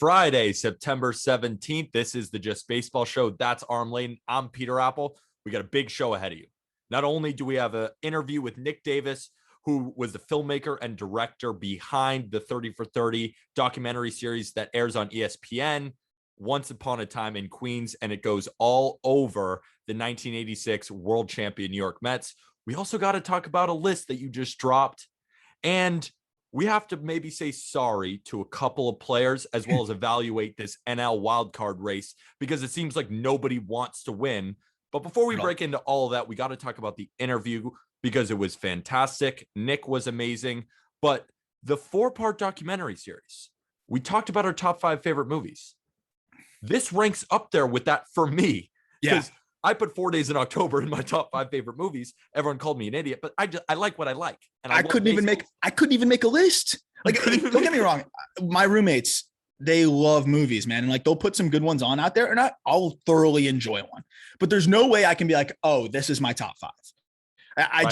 Friday, September 17th. This is the Just Baseball Show. That's Aram Lane. I'm Peter Apple. We got a big show ahead of you. Not only do we have an interview with Nick Davis, who was the filmmaker and director behind the 30 for 30 documentary series that airs on ESPN, Once Upon a Time in Queens, and it goes all over the 1986 world champion New York Mets. We also got to talk about a list that you just dropped, and we have to maybe say sorry to a couple of players as well as evaluate this NL wildcard race because it seems like nobody wants to win. But before we break into all of that, we got to talk about the interview because it was fantastic. Nick was amazing. But the 4-part documentary series, we talked about our top 5 favorite movies. This ranks up there with that for me. Because I put 4 Days in October in my top 5 favorite movies. Everyone called me an idiot, but I like what I like. And I couldn't even make a list. Like, don't get me wrong. My roommates, they love movies, man. And like, they'll put some good ones on out there and I'll thoroughly enjoy one, but there's no way I can be like, oh, this is my top 5. I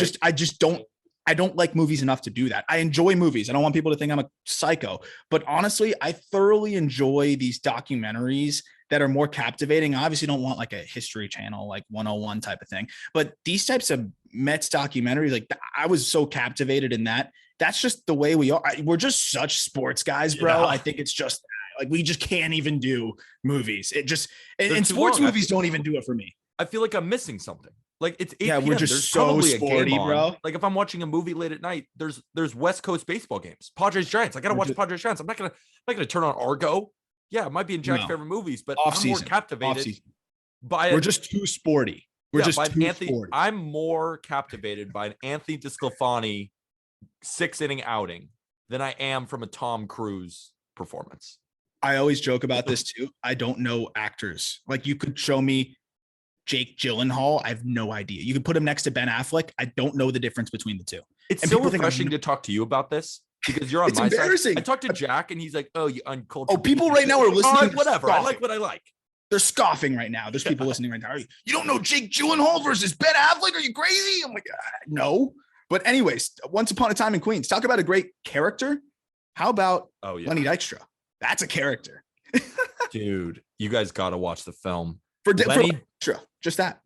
don't like movies enough to do that. I enjoy movies. I don't want people to think I'm a psycho, but honestly, I thoroughly enjoy these documentaries that are more captivating. I obviously don't want like a History Channel, like 101 type of thing, but these types of Mets documentaries, like I was so captivated in that. That's just the way we are. We're just such sports guys, bro. I think it's just like, we just can't even do movies. It just, and sports movies don't even do it for me. I feel like I'm missing something. Like it's 8 p.m. We're just there's so sporty, bro. Like if I'm watching a movie late at night, there's West Coast baseball games, Padres Giants. I gotta watch Padres Giants. I'm not gonna turn on Argo. Yeah, it might be in Jack's favorite movies, but I'm more captivated by. We're just too sporty. We're just too sporty. I'm more captivated by an Anthony DeSclafani 6-inning outing than I am from a Tom Cruise performance. I always joke about this too. I don't know actors. Like you could show me Jake Gyllenhaal. I have no idea. You can put him next to Ben Affleck. I don't know the difference between the two. It's so refreshing to talk to you about this because you're on my side. I talked to Jack and he's like, "Oh, you uncultured." Oh, people right now are listening. Whatever. Scoffing. I like what I like. They're scoffing right now. There's people listening right now. You don't know Jake Gyllenhaal versus Ben Affleck? Are you crazy? I'm like, no. But anyways, Once Upon a Time in Queens. Talk about a great character. How about Lenny Dykstra? That's a character. Dude, you guys got to watch the film. For Dykstra, just that.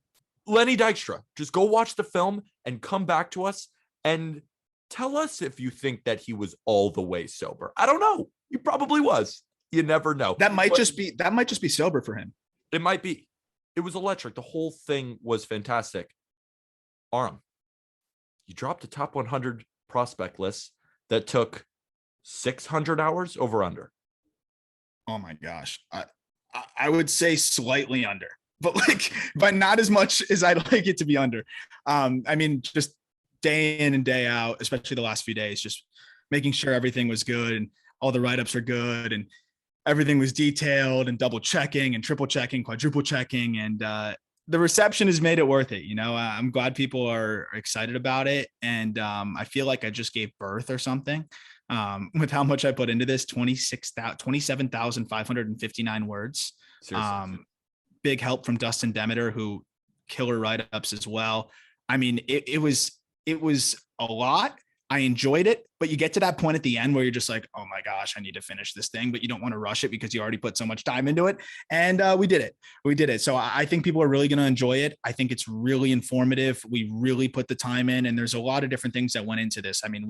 Lenny Dykstra. Just go watch the film and come back to us and tell us if you think that he was all the way sober. I don't know. He probably was. You never know. That might just be sober for him. It might be. It was electric. The whole thing was fantastic. Aram, you dropped a top 100 prospect list that took 600 hours over under. Oh my gosh. I would say slightly under, but not as much as I'd like it to be under. I mean, just day in and day out, especially the last few days, just making sure everything was good and all the write-ups are good and everything was detailed and double checking and triple checking, quadruple checking. And the reception has made it worth it. You know, I'm glad people are excited about it. And I feel like I just gave birth or something with how much I put into this. 27,559 words. Big help from Dustin Demeter, who killer write-ups as well. I mean, it was a lot. I enjoyed it, but you get to that point at the end where you're just like, oh my gosh, I need to finish this thing, but you don't want to rush it because you already put so much time into it. And we did it. So I think people are really going to enjoy it. I think it's really informative. We really put the time in, and there's a lot of different things that went into this. I mean,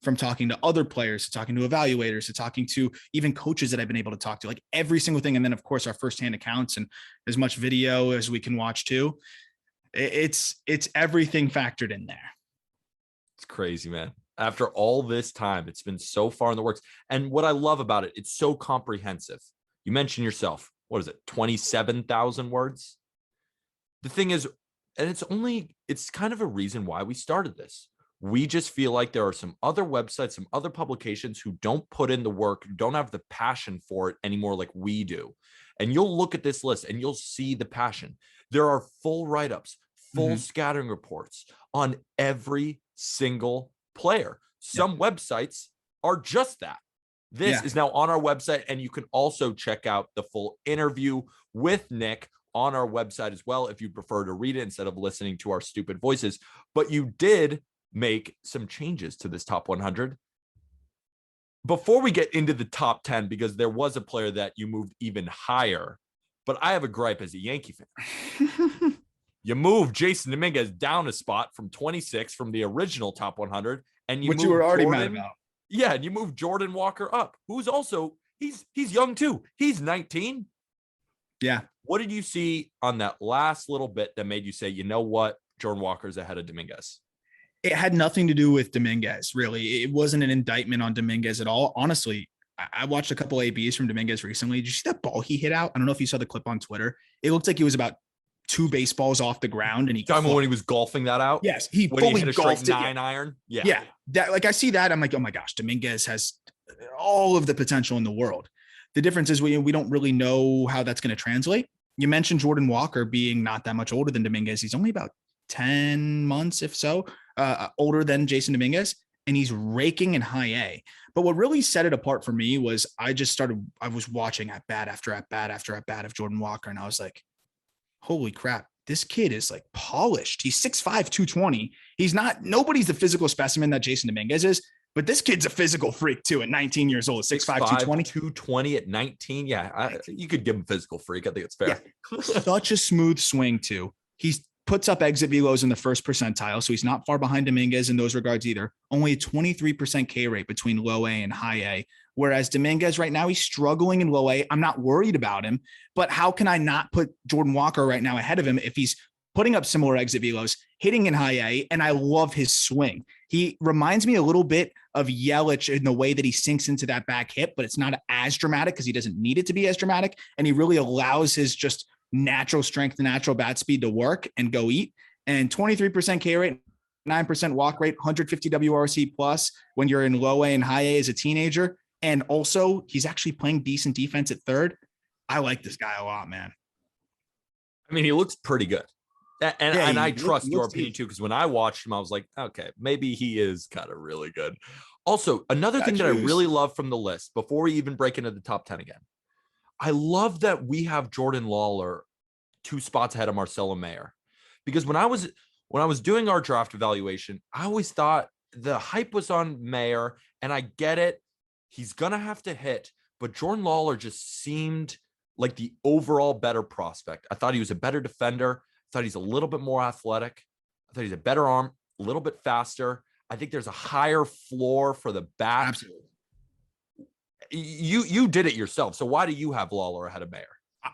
from talking to other players, to talking to evaluators, to talking to even coaches that I've been able to talk to, like every single thing. And then of course our firsthand accounts and as much video as we can watch too. It's everything factored in there. It's crazy, man. After all this time, it's been so far in the works. And what I love about it, it's so comprehensive. You mentioned yourself, what is it? 27,000 words. The thing is, and it's kind of a reason why we started this. We just feel like there are some other websites, some other publications who don't put in the work, who don't have the passion for it anymore like we do. And you'll look at this list and you'll see the passion. There are full write-ups, full scattering reports on every single player. Some websites are just that. This is now on our website, and you can also check out the full interview with Nick on our website as well if you prefer to read it instead of listening to our stupid voices. But you did make some changes to this top 100 before we get into the top 10, because there was a player that you moved even higher, but I have a gripe as a Yankee fan. You moved Jason Dominguez down a spot from 26 from the original top 100, and you Which you were already mad about. Yeah, and you moved Jordan Walker up, who's also he's young too. He's 19. Yeah. What did you see on that last little bit that made you say, you know what, Jordan Walker's ahead of Dominguez? It had nothing to do with Dominguez, really. It wasn't an indictment on Dominguez at all. Honestly, I watched a couple ABs from Dominguez recently. Did you see that ball he hit out? I don't know if you saw the clip on Twitter. It looked like he was about 2 baseballs off the ground, and he when he was golfing that out. Yes, he when fully he hit a golfed straight it. 9-iron. Yeah. That, like, I see that. I'm like, oh my gosh, Dominguez has all of the potential in the world. The difference is we don't really know how that's going to translate. You mentioned Jordan Walker being not that much older than Dominguez. He's only about 10 months, if so, older than Jason Dominguez, and he's raking in high A. But what really set it apart for me was I was watching at bat after at bat after at bat of Jordan Walker, and I was like, holy crap, this kid is like polished. He's 6'5", 220. Nobody's the physical specimen that Jason Dominguez is, but this kid's a physical freak too at 19 years old, 6'5", 220. 220 at 19. Yeah, you could give him physical freak. I think it's fair. Yeah. Such a smooth swing too. He puts up exit velos in the first percentile, so he's not far behind Dominguez in those regards either. Only a 23% K rate between low A and high A. Whereas Dominguez right now, he's struggling in low A. I'm not worried about him, but how can I not put Jordan Walker right now ahead of him if he's putting up similar exit velos, hitting in high A, and I love his swing. He reminds me a little bit of Yelich in the way that he sinks into that back hip, but it's not as dramatic because he doesn't need it to be as dramatic, and he really allows his just natural strength and natural bat speed to work and go eat. And 23% K rate, 9% walk rate, 150 WRC plus when you're in low A and high A as a teenager. And also, he's actually playing decent defense at third. I like this guy a lot, man. I mean, he looks pretty good. And I trust your opinion too, because when I watched him, I was like, okay, maybe he is kind of really good. Also, another thing that I really love from the list, before we even break into the top 10 again, I love that we have Jordan Lawler 2 spots ahead of Marcelo Mayer. Because when I was doing our draft evaluation, I always thought the hype was on Mayer, and I get it. He's going to have to hit, but Jordan Lawler just seemed like the overall better prospect. I thought he was a better defender. I thought he's a little bit more athletic. I thought he's a better arm, a little bit faster. I think there's a higher floor for the bat. Absolutely. You did it yourself. So why do you have Lawler ahead of Mayer?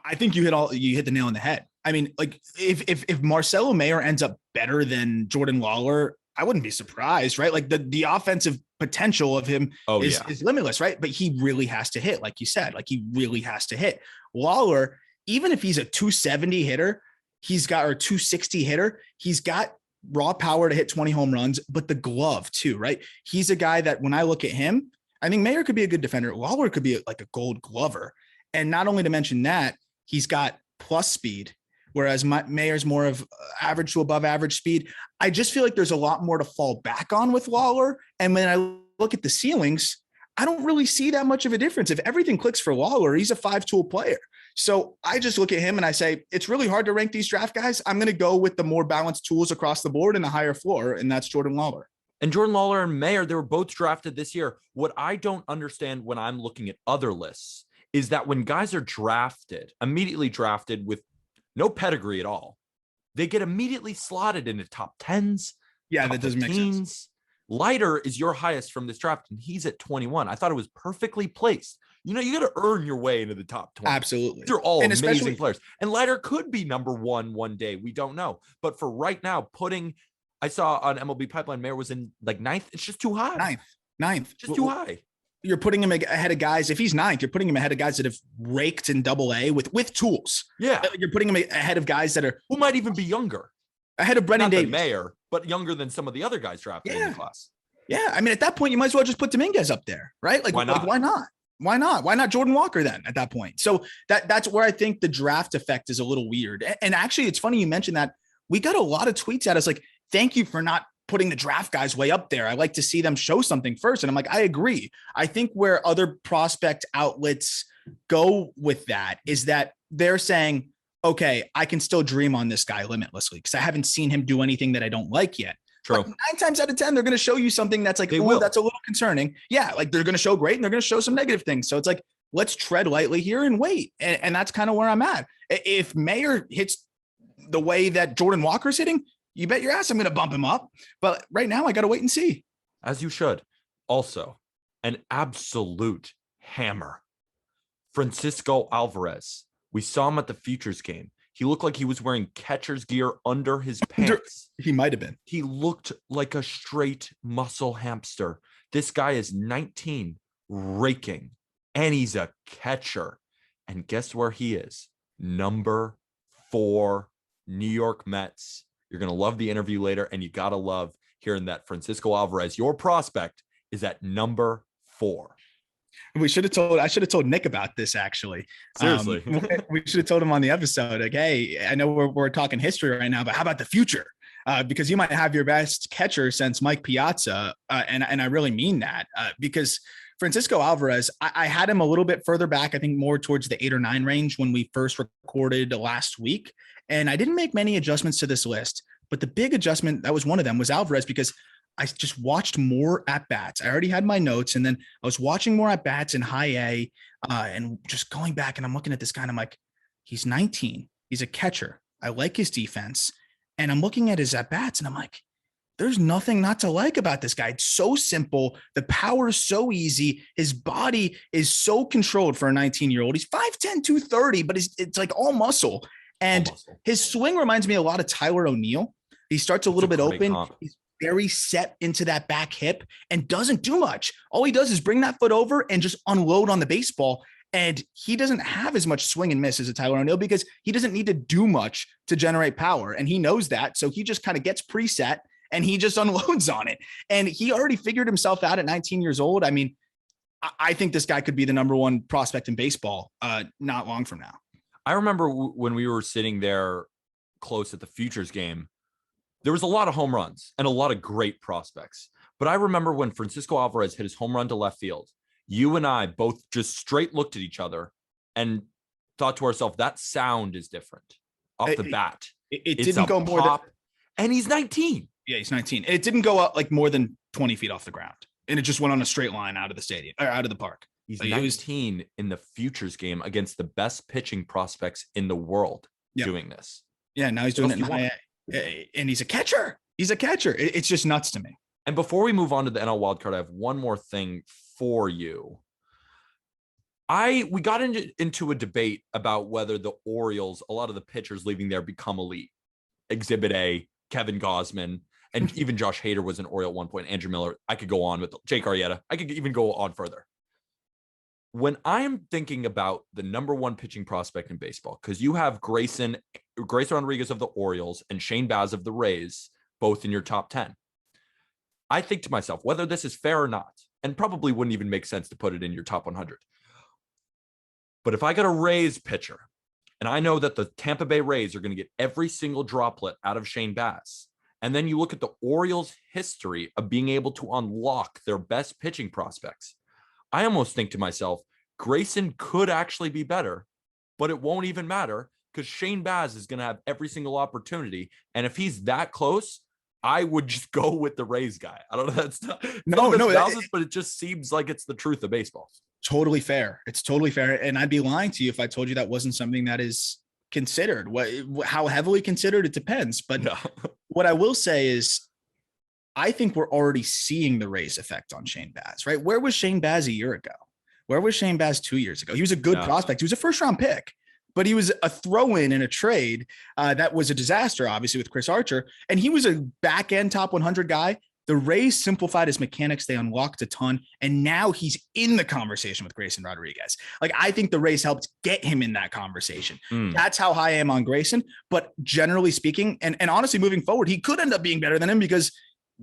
I think you hit the nail on the head. I mean, like if Marcelo Mayer ends up better than Jordan Lawler, I wouldn't be surprised, right? Like the offensive potential of him is limitless, right? But he really has to hit, like you said, like he really has to hit. Lawler, even if he's a 270 hitter, or 260 hitter, he's got raw power to hit 20 home runs, but the glove too, right? He's a guy that when I look at him, I think Mayer could be a good defender. Lawler could be like a gold glover. And not only to mention that, he's got plus speed, whereas Mayer's more of average to above average speed. I just feel like there's a lot more to fall back on with Lawler. And when I look at the ceilings, I don't really see that much of a difference. If everything clicks for Lawler, he's a 5-tool player. So I just look at him and I say, it's really hard to rank these draft guys. I'm going to go with the more balanced tools across the board and the higher floor, and that's Jordan Lawler. And Jordan Lawler and Mayer, they were both drafted this year. What I don't understand when I'm looking at other lists is that when guys are immediately drafted with no pedigree at all, they get immediately slotted into top 10s. Yeah, that doesn't make sense. Leiter is your highest from this draft, and he's at 21. I thought it was perfectly placed. You got to earn your way into the top 20. Absolutely. They're all amazing players. And Leiter could be number one day. We don't know. But for right now, I saw on MLB Pipeline, Mayer was in like 9th. It's just too high. Ninth. Just too high. You're putting him ahead of guys. If he's 9th, you're putting him ahead of guys that have raked in AA with tools. Yeah. You're putting him ahead of guys that are who might even be younger. Ahead of Brendan Davis. Mayer, but younger than some of the other guys drafted in the class. Yeah. I mean, at that point, you might as well just put Dominguez up there, right? Like, why not? Why not? Why not Jordan Walker then at that point? So that's where I think the draft effect is a little weird. And actually, it's funny you mentioned that. We got a lot of tweets at us like, thank you for not putting the draft guys way up there. I like to see them show something first. And I'm like, I agree. I think where other prospect outlets go with that is that they're saying, okay, I can still dream on this guy limitlessly because I haven't seen him do anything that I don't like yet. True. But 9 times out of 10, they're going to show you something that's like, that's a little concerning. Yeah, like they're going to show great and they're going to show some negative things. So it's like, let's tread lightly here and wait. And that's kind of where I'm at. If Mayer hits the way that Jordan Walker's hitting, you bet your ass I'm going to bump him up. But right now, I got to wait and see. As you should. Also, an absolute hammer. Francisco Alvarez. We saw him at the Futures game. He looked like he was wearing catcher's gear under his pants. He might have been. He looked like a straight muscle hamster. This guy is 19, raking, and he's a catcher. And guess where he is? Number 4, New York Mets. You're going to love the interview later, and you got to love hearing that Francisco Alvarez, your prospect, is at number 4. I should have told Nick about this, actually. Seriously. We should have told him on the episode, like, hey, I know we're talking history right now, but how about the future? Because you might have your best catcher since Mike Piazza. And I really mean that because Francisco Alvarez, I had him a little bit further back, I think more towards the 8 or 9 range when we first recorded last week. And I didn't make many adjustments to this list, but the big adjustment, that was one of them, was Alvarez, because I just watched more at bats. I already had my notes, and then I was watching more at bats in high A, and just going back, and I'm looking at this guy and I'm like, he's 19. He's a catcher. I like his defense. And I'm looking at his at bats and I'm like, there's nothing not to like about this guy. It's so simple. The power is so easy. His body is so controlled for a 19-year-old. He's 5'10", 230, but it's like all muscle. And his swing reminds me a lot of Tyler O'Neill. He starts a little bit open. He's very set into that back hip and doesn't do much. All he does is bring that foot over and just unload on the baseball. And he doesn't have as much swing and miss as a Tyler O'Neill because he doesn't need to do much to generate power. And he knows that. So he just kind of gets preset and he just unloads on it. And he already figured himself out at 19 years old. I mean, I think this guy could be the number 1 prospect in baseball not long from now. I remember when we were sitting there close at the Futures game, there was a lot of home runs and a lot of great prospects. But I remember when Francisco Alvarez hit his home run to left field, you and I both just straight looked at each other and thought to ourselves, that sound is different off the bat. It didn't go more than, and he's 19. Yeah, he's 19. It didn't go up like more than 20 feet off the ground. And it just went on a straight line out of the stadium or out of the park. He's 19 in the Futures game against the best pitching prospects in the world doing this. Yeah, now he's doing it in high A. And he's a catcher. It's just nuts to me. And before we move on to the NL wildcard, I have one more thing for you. We got into a debate about whether the Orioles, a lot of the pitchers leaving there, become elite. Exhibit A, Kevin Gausman, and even Josh Hader was an Oriole at one point. Andrew Miller. I could go on with Jake Arrieta. I could even go on further. When I'm thinking about the number 1 pitching prospect in baseball, because you have Grayson Rodriguez of the Orioles and Shane Baz of the Rays, both in your top 10. I think to myself, whether this is fair or not, and probably wouldn't even make sense to put it in your top 100. But if I got a Rays pitcher, and I know that the Tampa Bay Rays are going to get every single droplet out of Shane Baz, and then you look at the Orioles' history of being able to unlock their best pitching prospects, I almost think to myself, Grayson could actually be better, but it won't even matter because Shane Baz is going to have every single opportunity. And if he's that close, I would just go with the Rays guy. I don't know. That's not but it just seems like it's the truth of baseball. Totally fair. It's totally fair. And I'd be lying to you if I told you that wasn't something that is considered. How heavily considered, it depends. But what I will say is, I think we're already seeing the Rays effect on Shane Baz, right? Where was Shane Baz a year ago? Where was Shane Baz 2 years ago? He was a good prospect. He was a 1st-round pick, but he was a throw-in in a trade that was a disaster, obviously, with Chris Archer. And he was a back-end top 100 guy. The Rays simplified his mechanics. They unlocked a ton. And now he's in the conversation with Grayson Rodriguez. Like, I think the Rays helped get him in that conversation. That's how high I am on Grayson. But generally speaking, and honestly, moving forward, he could end up being better than him because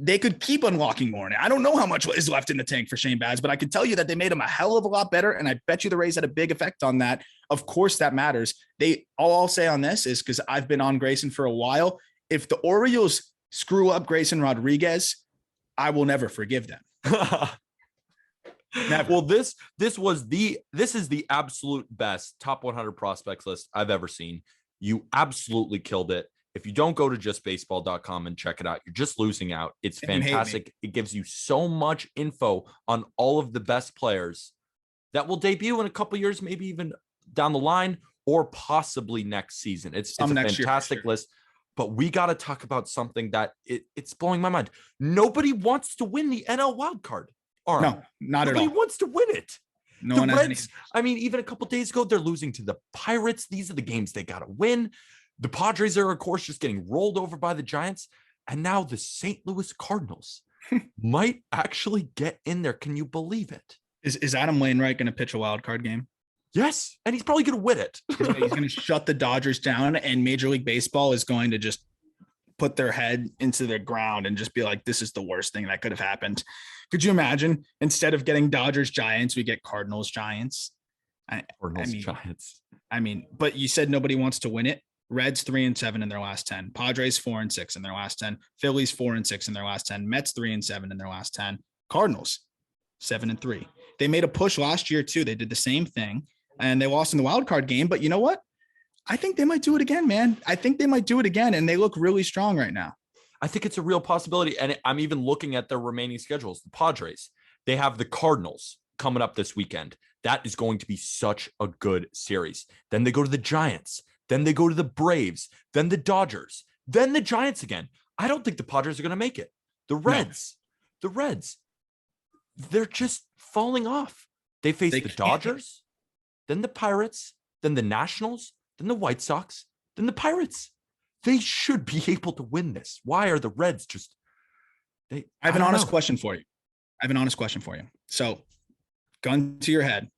they could keep unlocking more. Now, I don't know how much is left in the tank for Shane Baz, but I can tell you that they made him a hell of a lot better. And I bet you the Rays had a big effect on that. Of course, that matters. All I'll say on this is, because I've been on Grayson for a while, if the Orioles screw up Grayson Rodriguez, I will never forgive them. Never. Well, this is the absolute best top 100 prospects list I've ever seen. You absolutely killed it. If you don't go to justbaseball.com and check it out, you're just losing out. It's fantastic. It gives you so much info on all of the best players that will debut in a couple years, maybe even down the line, or possibly next season. It's a fantastic list. But we got to talk about something that it's blowing my mind. Nobody wants to win the NL wild card. No, not at all. Nobody wants to win it. No the one Reds, has any. I mean, even a couple days ago, they're losing to the Pirates. These are the games they got to win. The Padres are, of course, just getting rolled over by the Giants. And now the St. Louis Cardinals might actually get in there. Can you believe it? Is Adam Wainwright going to pitch a wild card game? Yes, and he's probably going to win it. He's going to shut the Dodgers down, and Major League Baseball is going to just put their head into the ground and just be like, this is the worst thing that could have happened. Could you imagine, instead of getting Dodgers Giants, we get Cardinals Giants? Giants. I mean, but you said nobody wants to win it. Reds 3-7 in their last 10. Padres 4-6 in their last 10. Phillies 4-6 in their last 10. Mets 3-7 in their last 10. Cardinals 7-3. They made a push last year too. They did the same thing and they lost in the wild card game. But you know what? I think they might do it again, man. I think they might do it again, and they look really strong right now. I think it's a real possibility. And I'm even looking at their remaining schedules. The Padres, they have the Cardinals coming up this weekend. That is going to be such a good series. Then they go to the Giants. Then they go to the Braves. Then the Dodgers. Then the Giants again. I don't think the Padres are going to make it. The Reds, they're just falling off. They face the Dodgers, then the Pirates, then the Nationals, then the White Sox, then the Pirates. They should be able to win this. Why are the Reds just I have an honest question for you. So, gun to your head,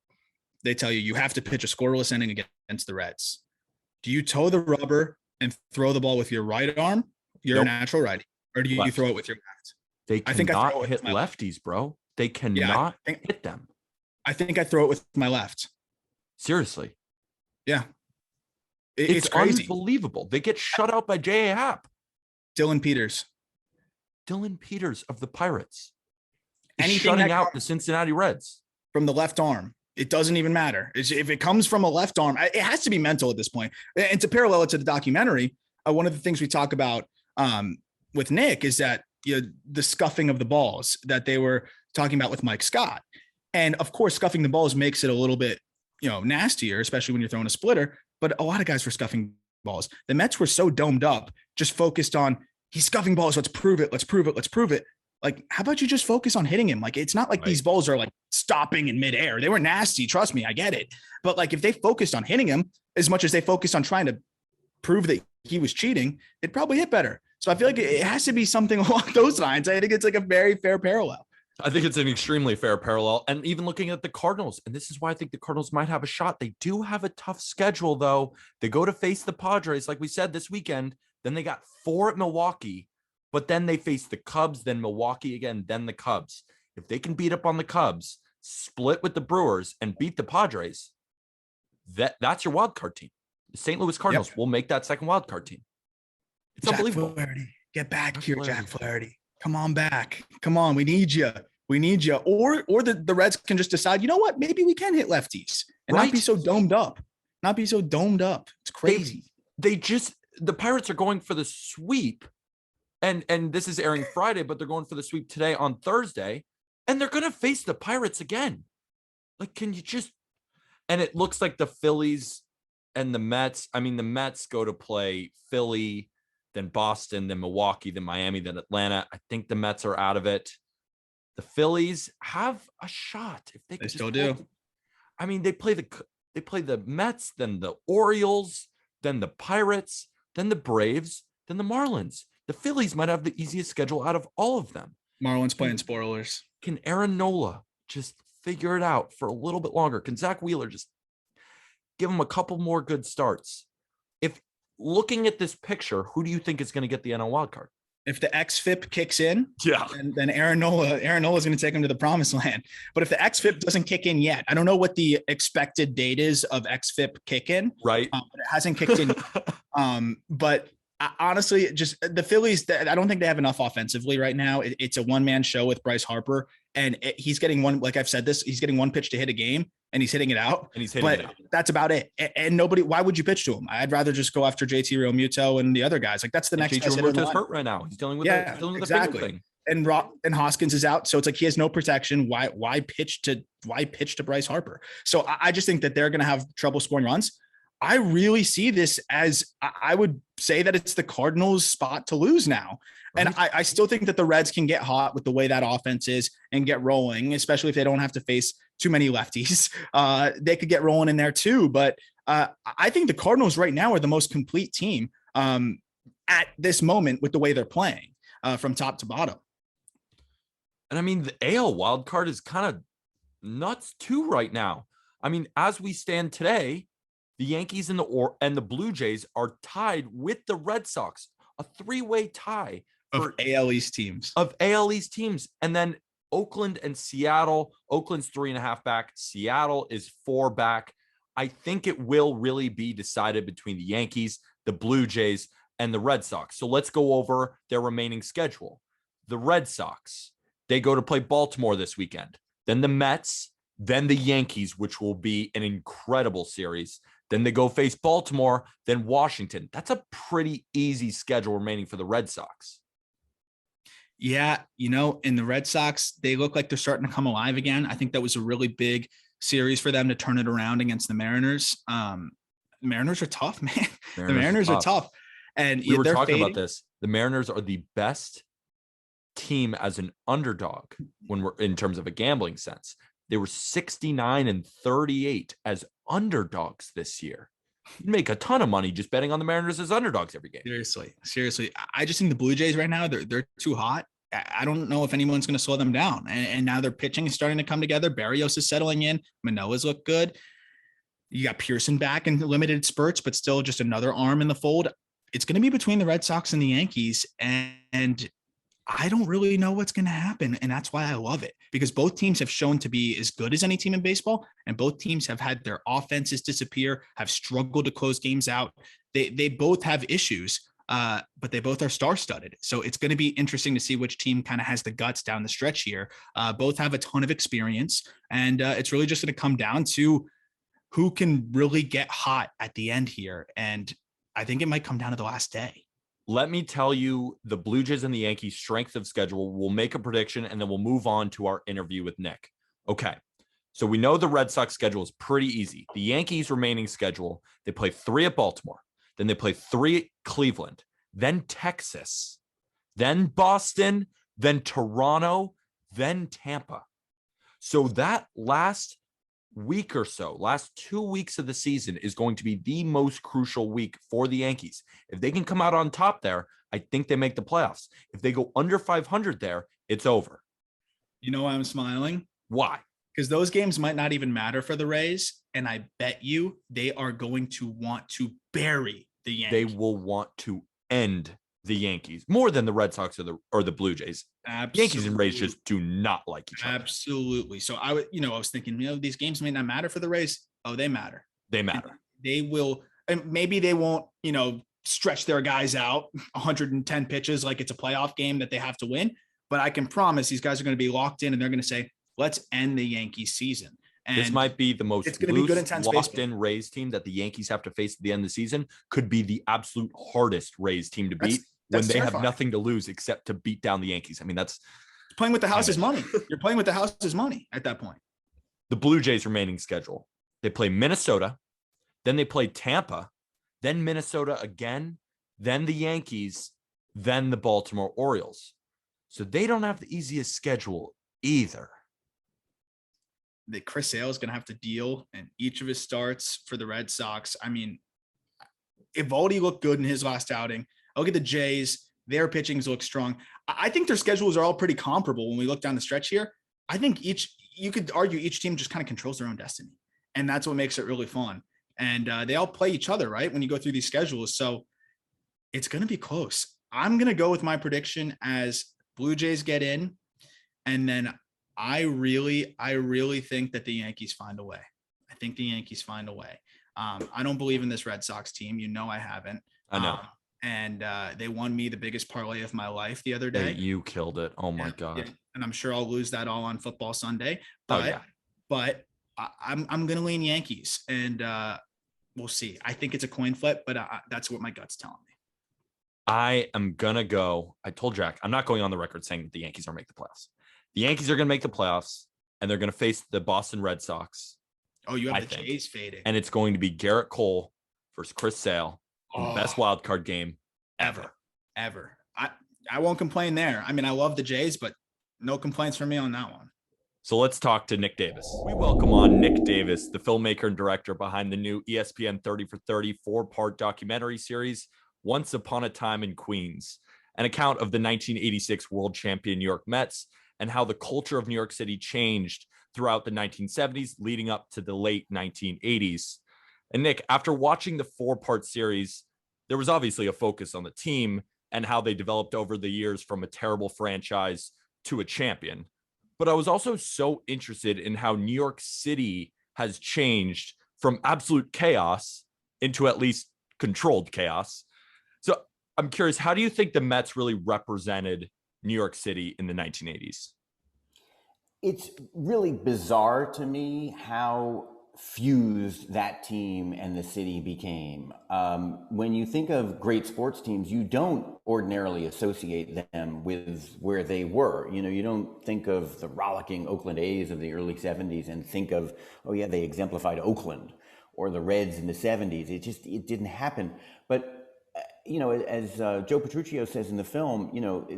they tell you have to pitch a scoreless inning against the Reds. Do you toe the rubber and throw the ball with your right arm? You're a natural righty. Or do you throw it with your left? They cannot hit lefties, bro. They cannot hit them. I think I throw it with my left. Seriously. Yeah. It's crazy. Unbelievable. They get shut out by J.A. Happ. Dylan Peters of the Pirates. Anything shutting out the Cincinnati Reds. From the left arm. It doesn't even matter. If it comes from a left arm, it has to be mental at this point. And to parallel it to the documentary, one of the things we talk about with Nick is that the scuffing of the balls that they were talking about with Mike Scott. And of course, scuffing the balls makes it a little bit, nastier, especially when you're throwing a splitter. But a lot of guys were scuffing balls. The Mets were so domed up, just focused on he's scuffing balls. Let's prove it. Like, how about you just focus on hitting him? Like, it's not like these balls are like stopping in midair. They were nasty. Trust me, I get it. But like, if they focused on hitting him as much as they focused on trying to prove that he was cheating, it'd probably hit better. So I feel like it has to be something along those lines. I think it's like a very fair parallel. I think it's an extremely fair parallel. And even looking at the Cardinals, and this is why I think the Cardinals might have a shot. They do have a tough schedule, though. They go to face the Padres, like we said, this weekend. Then they got 4 at Milwaukee, but then they face the Cubs, then Milwaukee again, then the Cubs. If they can beat up on the Cubs, split with the Brewers, and beat the Padres, that's your wild card team. The St. Louis Cardinals will make that second wild card team. It's unbelievable. Flaherty. Get back here, Jack Flaherty. Come on back. Come on. We need you. Or the Reds can just decide, you know what? Maybe we can hit lefties and not be so domed up. It's crazy. The Pirates are going for the sweep. And this is airing Friday, but they're going for the sweep today on Thursday. And they're going to face the Pirates again. Like, can you just... And it looks like the Phillies and the Mets. I mean, the Mets go to play Philly, then Boston, then Milwaukee, then Miami, then Atlanta. I think the Mets are out of it. The Phillies have a shot if they still do. I mean, they play the Mets, then the Orioles, then the Pirates, then the Braves, then the Marlins. The Phillies might have the easiest schedule out of all of them. Marlins playing spoilers. Can Aaron Nola just figure it out for a little bit longer? Can Zach Wheeler just give him a couple more good starts? If looking at this picture, who do you think is going to get the NL wild card? If the XFIP kicks in, then Aaron Nola is going to take him to the promised land. But if the XFIP doesn't kick in yet, I don't know what the expected date is of XFIP kick in. Right. But it hasn't kicked in. But honestly, just the Phillies, I don't think they have enough offensively right now. It's a one-man show with Bryce Harper. and he's getting one, like I've said this, he's getting one pitch to hit a game and he's hitting it out. And he's hitting it out. That's about it. And nobody, why would you pitch to him? I'd rather just go after JT Realmuto and the other guys. Like that's the next. JT Realmuto's hurt right now. He's dealing with exactly. a thing. And Hoskins is out. So it's like, he has no protection. Why pitch to Bryce Harper? So I just think that they're going to have trouble scoring runs. I really see this as, I would say that it's the Cardinals' spot to lose now. Right. And I still think that the Reds can get hot with the way that offense is and get rolling, especially if they don't have to face too many lefties. They could get rolling in there too. But I think the Cardinals right now are the most complete team at this moment with the way they're playing from top to bottom. And I mean, the AL wild card is kind of nuts too right now. I mean, as we stand today, the Yankees and the Blue Jays are tied with the Red Sox, a 3-way tie of AL East teams. And then Oakland and Seattle. Oakland's 3.5 back. Seattle is 4 back. I think it will really be decided between the Yankees, the Blue Jays, and the Red Sox. So let's go over their remaining schedule. The Red Sox, they go to play Baltimore this weekend. Then the Mets, then the Yankees, which will be an incredible series. Then they go face Baltimore, then Washington. That's a pretty easy schedule remaining for the Red Sox. Yeah, in the Red Sox, they look like they're starting to come alive again. I think that was a really big series for them to turn it around against the Mariners. Mariners are tough, man. The Mariners are tough. And we were talking about this. The Mariners are the best team as an underdog when we're in terms of a gambling sense. They were 69-38 as underdogs this year. You'd make a ton of money just betting on the Mariners as underdogs every game. Seriously. I just think the Blue Jays right now, they're too hot. I don't know if anyone's going to slow them down. And now their pitching is starting to come together. Barrios is settling in. Manoah's look good. You got Pearson back in limited spurts, but still just another arm in the fold. It's going to be between the Red Sox and the Yankees. And I don't really know what's going to happen. And that's why I love it, because both teams have shown to be as good as any team in baseball. And both teams have had their offenses disappear, have struggled to close games out. They both have issues, but they both are star-studded. So it's going to be interesting to see which team kind of has the guts down the stretch here. Both have a ton of experience, and it's really just going to come down to who can really get hot at the end here. And I think it might come down to the last day. Let me tell you the Blue Jays and the Yankees' strength of schedule. We'll make a prediction, and then we'll move on to our interview with Nick. Okay, so we know the Red Sox schedule is pretty easy. The Yankees' remaining schedule, they play 3 at Baltimore. Then they play 3 at Cleveland. Then Texas. Then Boston. Then Toronto. Then Tampa. So that last week or so, last 2 weeks of the season is going to be the most crucial week for the Yankees. If they can come out on top there, I think they make the playoffs. If they go under 500 there, it's over. You know why I'm smiling? Why? Because those games might not even matter for the Rays. And I bet you they are going to want to bury the Yankees. They will want to end the Yankees more than the Red Sox or the Blue Jays. Absolutely. Yankees and Rays just do not like each other. Absolutely. So I was thinking, these games may not matter for the Rays. Oh, they matter. They matter. And they will, and maybe they won't, stretch their guys out 110 pitches like it's a playoff game that they have to win. But I can promise these guys are going to be locked in, and they're going to say, let's end the Yankees season. And this might be the most it's going to be good, intense locked-in Rays team that the Yankees have to face at the end of the season. Could be the absolute hardest Rays team to beat when they have nothing to lose except to beat down the Yankees. I mean, that's playing with the house's money. You're playing with the house's money at that point. The Blue Jays' remaining schedule. They play Minnesota, then they play Tampa, then Minnesota again, then the Yankees, then the Baltimore Orioles. So they don't have the easiest schedule either. That Chris Sale is going to have to deal in each of his starts for the Red Sox. I mean, Eovaldi looked good in his last outing. Look at the Jays. Their pitchings look strong. I think their schedules are all pretty comparable when we look down the stretch here. I think you could argue each team just kind of controls their own destiny. And that's what makes it really fun. And they all play each other, right, when you go through these schedules. So it's going to be close. I'm going to go with my prediction as Blue Jays get in, and then I really think that the Yankees find a way. I think the Yankees find a way. I don't believe in this Red Sox team. I haven't. I know. and they won me the biggest parlay of my life the other Hey, day. you killed it. Oh my God. Yeah. And I'm sure I'll lose that all on football Sunday. Oh But yeah. I'm gonna lean Yankees, and we'll see. I think it's a coin flip, but that's what my gut's telling me. I am gonna go. I told Jack I'm not going on the record saying that the Yankees are make the playoffs. The Yankees are gonna make the playoffs, and they're gonna face the Boston Red Sox. Oh, you have I the think. Jays fading. And it's going to be Garrett Cole versus Chris Sale in the best wild card game ever. I won't complain there. I mean, I love the Jays, but no complaints from me on that one. So let's talk to Nick Davis. We welcome on Nick Davis, the filmmaker and director behind the new ESPN 30 for 30 4-part documentary series, Once Upon a Time in Queens, an account of the 1986 world champion New York Mets and how the culture of New York City changed throughout the 1970s leading up to the late 1980s. And Nick, after watching the 4-part series, there was obviously a focus on the team and how they developed over the years from a terrible franchise to a champion. But I was also so interested in how New York City has changed from absolute chaos into at least controlled chaos. So I'm curious, how do you think the Mets really represented New York City in the 1980s? It's really bizarre to me how fused that team and the city became. When you think of great sports teams, you don't ordinarily associate them with where they were. You know, you don't think of the rollicking Oakland A's of the early 70s and think of, oh yeah, they exemplified Oakland, or the Reds in the 70s. It didn't happen. But you know, as Joe Petruccio says in the film, you know,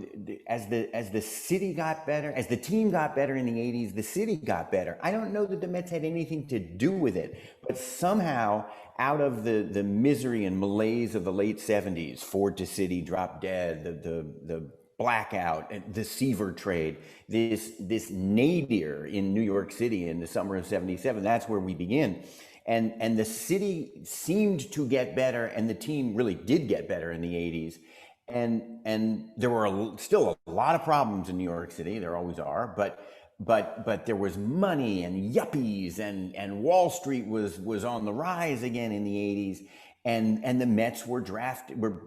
as the city got better, as the team got better in the 80s, the city got better. I don't know that the Mets had anything to do with it, but somehow out of the misery and malaise of the late 70s, Ford to City dropped dead, the blackout, the Seaver trade, this nadir in New York City in the summer of 77, that's where we begin. And the city seemed to get better, and the team really did get better in the 80s. And there were still a lot of problems in New York City. There always are, but there was money and yuppies, and Wall Street was on the rise again in the 80s. And the Mets were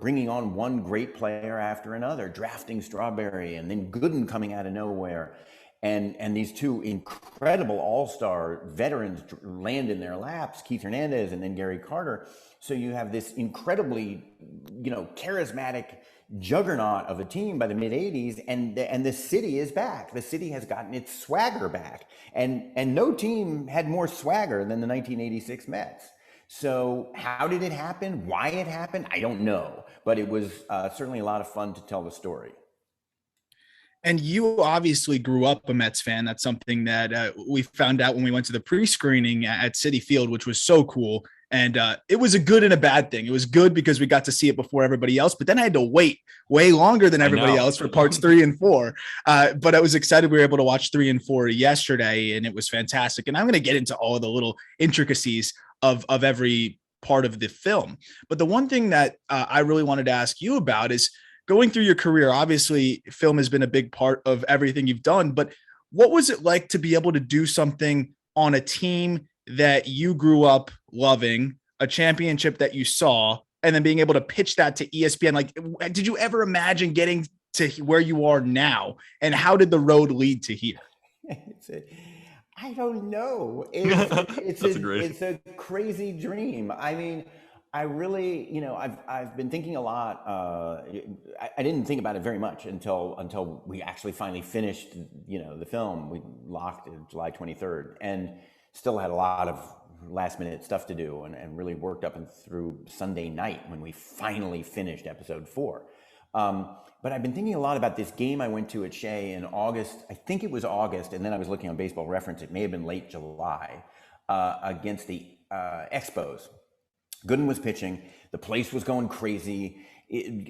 bringing on one great player after another, drafting Strawberry and then Gooden coming out of nowhere. And these two incredible all-star veterans land in their laps, Keith Hernandez and then Gary Carter. So you have this incredibly, you know, charismatic juggernaut of a team by the mid 80s, and the city is back. The city has gotten its swagger back, and no team had more swagger than the 1986 Mets. So how did it happen? Why it happened? I don't know, but it was certainly a lot of fun to tell the story. And you obviously grew up a Mets fan. That's something that we found out when we went to the pre-screening at Citi Field, which was so cool. And it was a good and a bad thing. It was good because we got to see it before everybody else, but then I had to wait way longer than everybody else for parts 3 and 4. But I was excited we were able to watch 3 and 4 yesterday, and it was fantastic. And I'm going to get into all the little intricacies of every part of the film. But the one thing that I really wanted to ask you about is, going through your career, obviously film has been a big part of everything you've done, but what was it like to be able to do something on a team that you grew up loving, a championship that you saw, and then being able to pitch that to ESPN? Like, did you ever imagine getting to where you are now, and how did the road lead to here? I don't know. It's a crazy dream. I mean, I really, you know, I've been thinking a lot. I didn't think about it very much until we actually finally finished, you know, the film. We locked July 23rd, and still had a lot of last minute stuff to do, and really worked up and through Sunday night when we finally finished episode 4. But I've been thinking a lot about this game I went to at Shea in August. I think it was August, and then I was looking on Baseball Reference. It may have been late July, against the Expos. Gooden was pitching. The place was going crazy.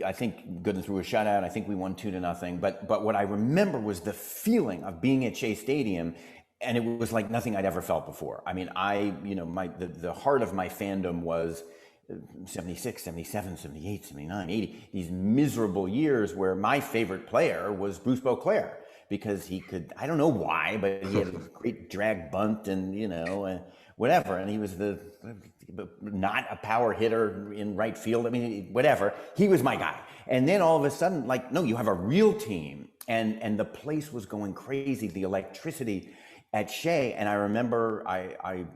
I think Gooden threw a shutout. I think we won 2-0. But what I remember was the feeling of being at Shea Stadium, and it was like nothing I'd ever felt before. I mean, the heart of my fandom was 76, 77, 78, 79, 80, these miserable years where my favorite player was Bruce Beauclair, because he could, I don't know why, but he had a great drag bunt, and, you know, whatever. And he was not a power hitter in right field. I mean, whatever. He was my guy. And then all of a sudden, like, no, you have a real team. And the place was going crazy, the electricity at Shea. And I remember I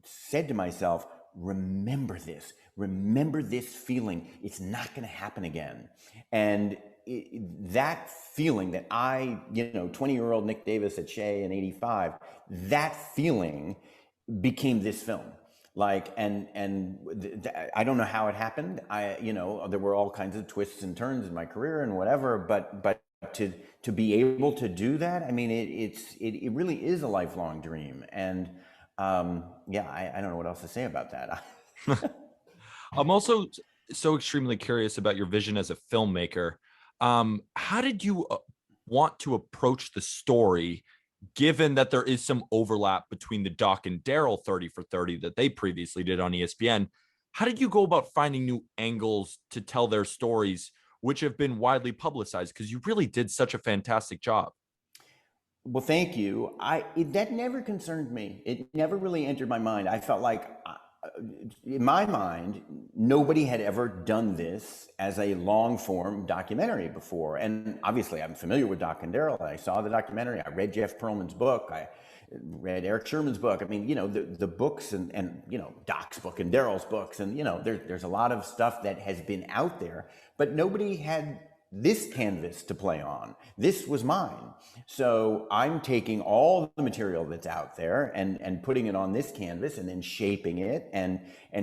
said to myself, remember this feeling. It's not going to happen again. And that feeling that 20-year-old Nick Davis at Shea in '85, that feeling became this film. Like, I don't know how it happened. There were all kinds of twists and turns in my career and whatever, but to be able to do that, I mean, it really is a lifelong dream. And I don't know what else to say about that. I'm also so extremely curious about your vision as a filmmaker. How did you want to approach the story, given that there is some overlap between the Doc and Daryl 30 for 30 that they previously did on ESPN? How did you go about finding new angles to tell their stories, which have been widely publicized? Because you really did such a fantastic job. Well, thank you. That never concerned me. It never really entered my mind. I felt like, in my mind, nobody had ever done this as a long form documentary before. And obviously I'm familiar with Doc and Daryl. I saw the documentary. I read Jeff Pearlman's book. I read Eric Sherman's book. I mean, the books and Doc's book and Daryl's books. And, there's a lot of stuff that has been out there, but nobody had this canvas to play on. This was mine. So I'm taking all the material that's out there and putting it on this canvas and then shaping it and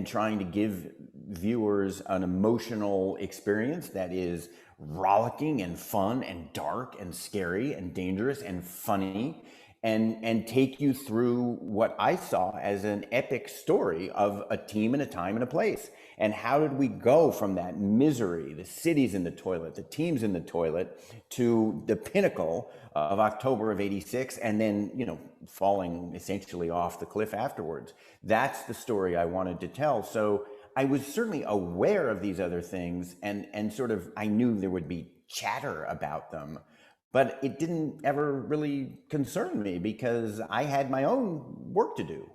trying to give viewers an emotional experience that is rollicking and fun and dark and scary and dangerous and funny, and take you through what I saw as an epic story of a team and a time and a place. And how did we go from that misery, the city's in the toilet, the team's in the toilet, to the pinnacle of October of '86, and then, falling essentially off the cliff afterwards? That's the story I wanted to tell. So I was certainly aware of these other things, and sort of, I knew there would be chatter about them, but it didn't ever really concern me because I had my own work to do.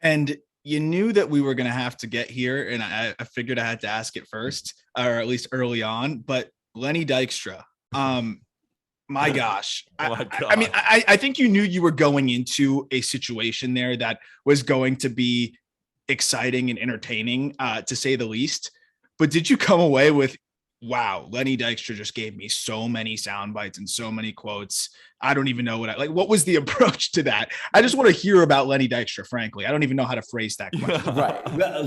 And you knew that we were going to have to get here, and I figured I had to ask it first, or at least early on. But Lenny Dykstra, my gosh. I mean, I think you knew you were going into a situation there that was going to be exciting and entertaining, to say the least. But did you come away with, wow, Lenny Dykstra just gave me so many sound bites and so many quotes. I don't even know what was the approach to that? I just want to hear about Lenny Dykstra, frankly. I don't even know how to phrase that question. Right.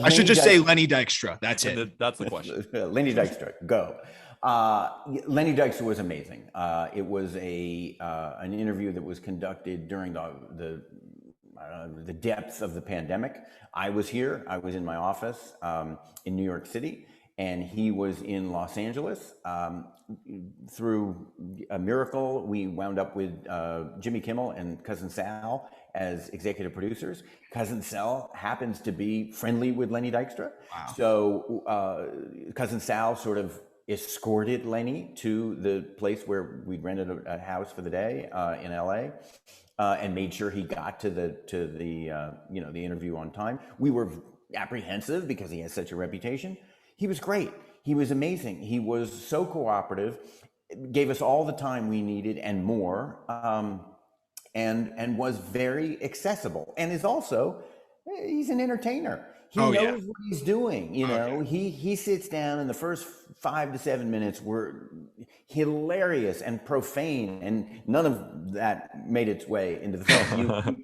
I should just say Lenny Dykstra. That's it. That's the question. Lenny Dykstra, go. Lenny Dykstra was amazing. It was an interview that was conducted during the depths of the pandemic. I was here. I was in my office in New York City, and he was in Los Angeles. Through a miracle, we wound up with Jimmy Kimmel and Cousin Sal as executive producers. Cousin Sal happens to be friendly with Lenny Dykstra. Wow. So Cousin Sal sort of escorted Lenny to the place where we'd rented a house for the day in LA, and made sure he got to the interview on time. We were apprehensive because he has such a reputation. He was great. He was amazing. He was so cooperative, gave us all the time we needed and more, and was very accessible. And is also, he's an entertainer. He knows what he's doing. He sits down, and the first 5 to 7 minutes were hilarious and profane, and none of that made its way into the film.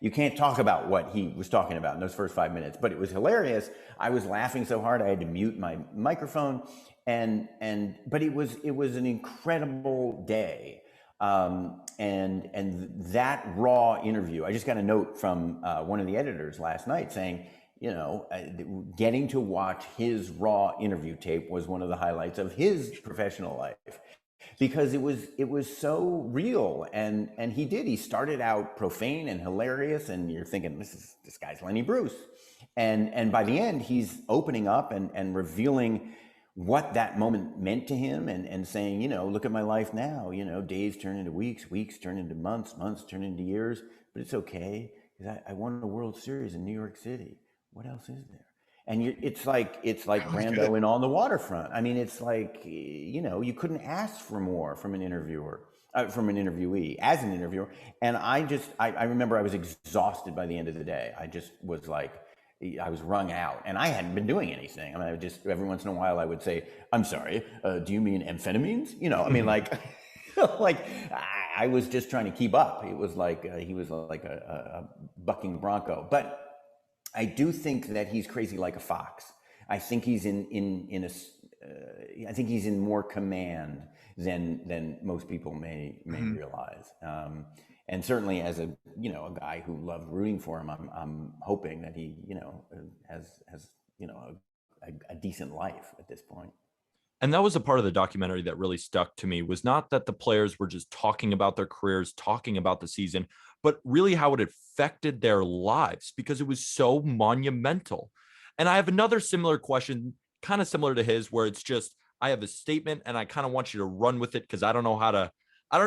You can't talk about what he was talking about in those first 5 minutes, but it was hilarious. I was laughing so hard I had to mute my microphone, but it was an incredible day. And that raw interview, I just got a note from one of the editors last night saying, getting to watch his raw interview tape was one of the highlights of his professional life, because it was so real. And he started out profane and hilarious, and you're thinking, this guy's Lenny Bruce. And by the end, he's opening up and revealing what that moment meant to him, and saying, look at my life now, days turn into weeks, weeks turn into months, months turn into years, but it's okay, I won a World Series in New York City. What else is there? And it's like Brando in On the Waterfront. I mean, it's like, you couldn't ask for more from an interviewer, from an interviewee as an interviewer. And I remember I was exhausted by the end of the day. I just was like, I was wrung out, and I hadn't been doing anything. I mean, I would just every once in a while I would say, "I'm sorry, do you mean amphetamines?" I mean, like, like I was just trying to keep up. It was like he was like a bucking bronco. But I do think that he's crazy like a fox. I think he's I think he's in more command than most people may realize. And certainly as a guy who loved rooting for him, I'm hoping that he has a decent life at this point. And that was a part of the documentary that really stuck to me, was not that the players were just talking about their careers, talking about the season, but really how it affected their lives, because it was so monumental. And I have another similar question, kind of similar to his, where it's just, I have a statement and I kind of want you to run with it, because I don't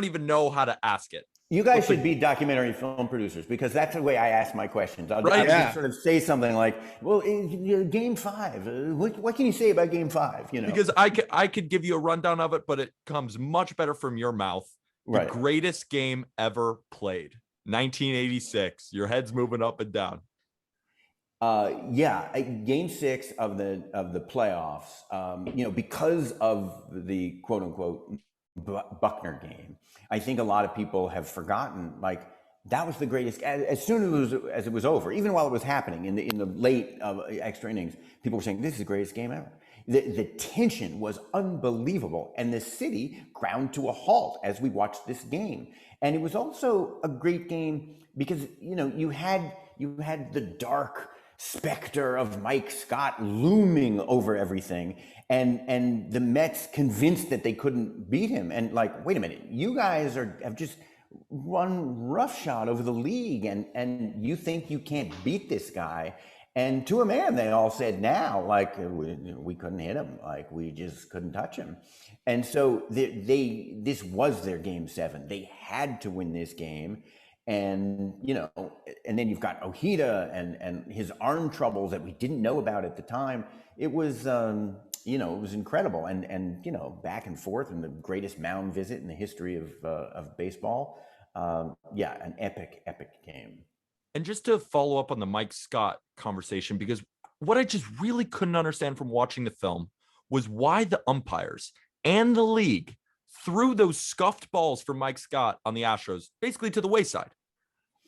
even know how to ask it. You guys should be documentary film producers, because that's the way I ask my questions. I'll just sort of say something like, well, Game 5, what can you say about Game 5? Because I could give you a rundown of it, but it comes much better from your mouth. The greatest game ever played, 1986. Your head's moving up and down. Game 6 of the playoffs, because of the quote unquote Buckner game, I think a lot of people have forgotten, like, that was the greatest. As soon as it was over, even while it was happening in the late extra innings, people were saying, this is the greatest game ever. The tension was unbelievable, and the city ground to a halt as we watched this game. And it was also a great game because you had the dark specter of Mike Scott looming over everything, and the Mets convinced that they couldn't beat him. And like, wait a minute, you guys have just run roughshod over the league, and you think you can't beat this guy? And to a man, they all said now, like, we couldn't hit him, like, we just couldn't touch him. And so this was their Game 7. They had to win this game. And and then you've got Ojeda and his arm troubles that we didn't know about at the time. It was it was incredible, and back and forth, and the greatest mound visit in the history of baseball. An epic game. And just to follow up on the Mike Scott conversation, because what I just really couldn't understand from watching the film was why the umpires and the league threw those scuffed balls for Mike Scott on the Astros basically to the wayside.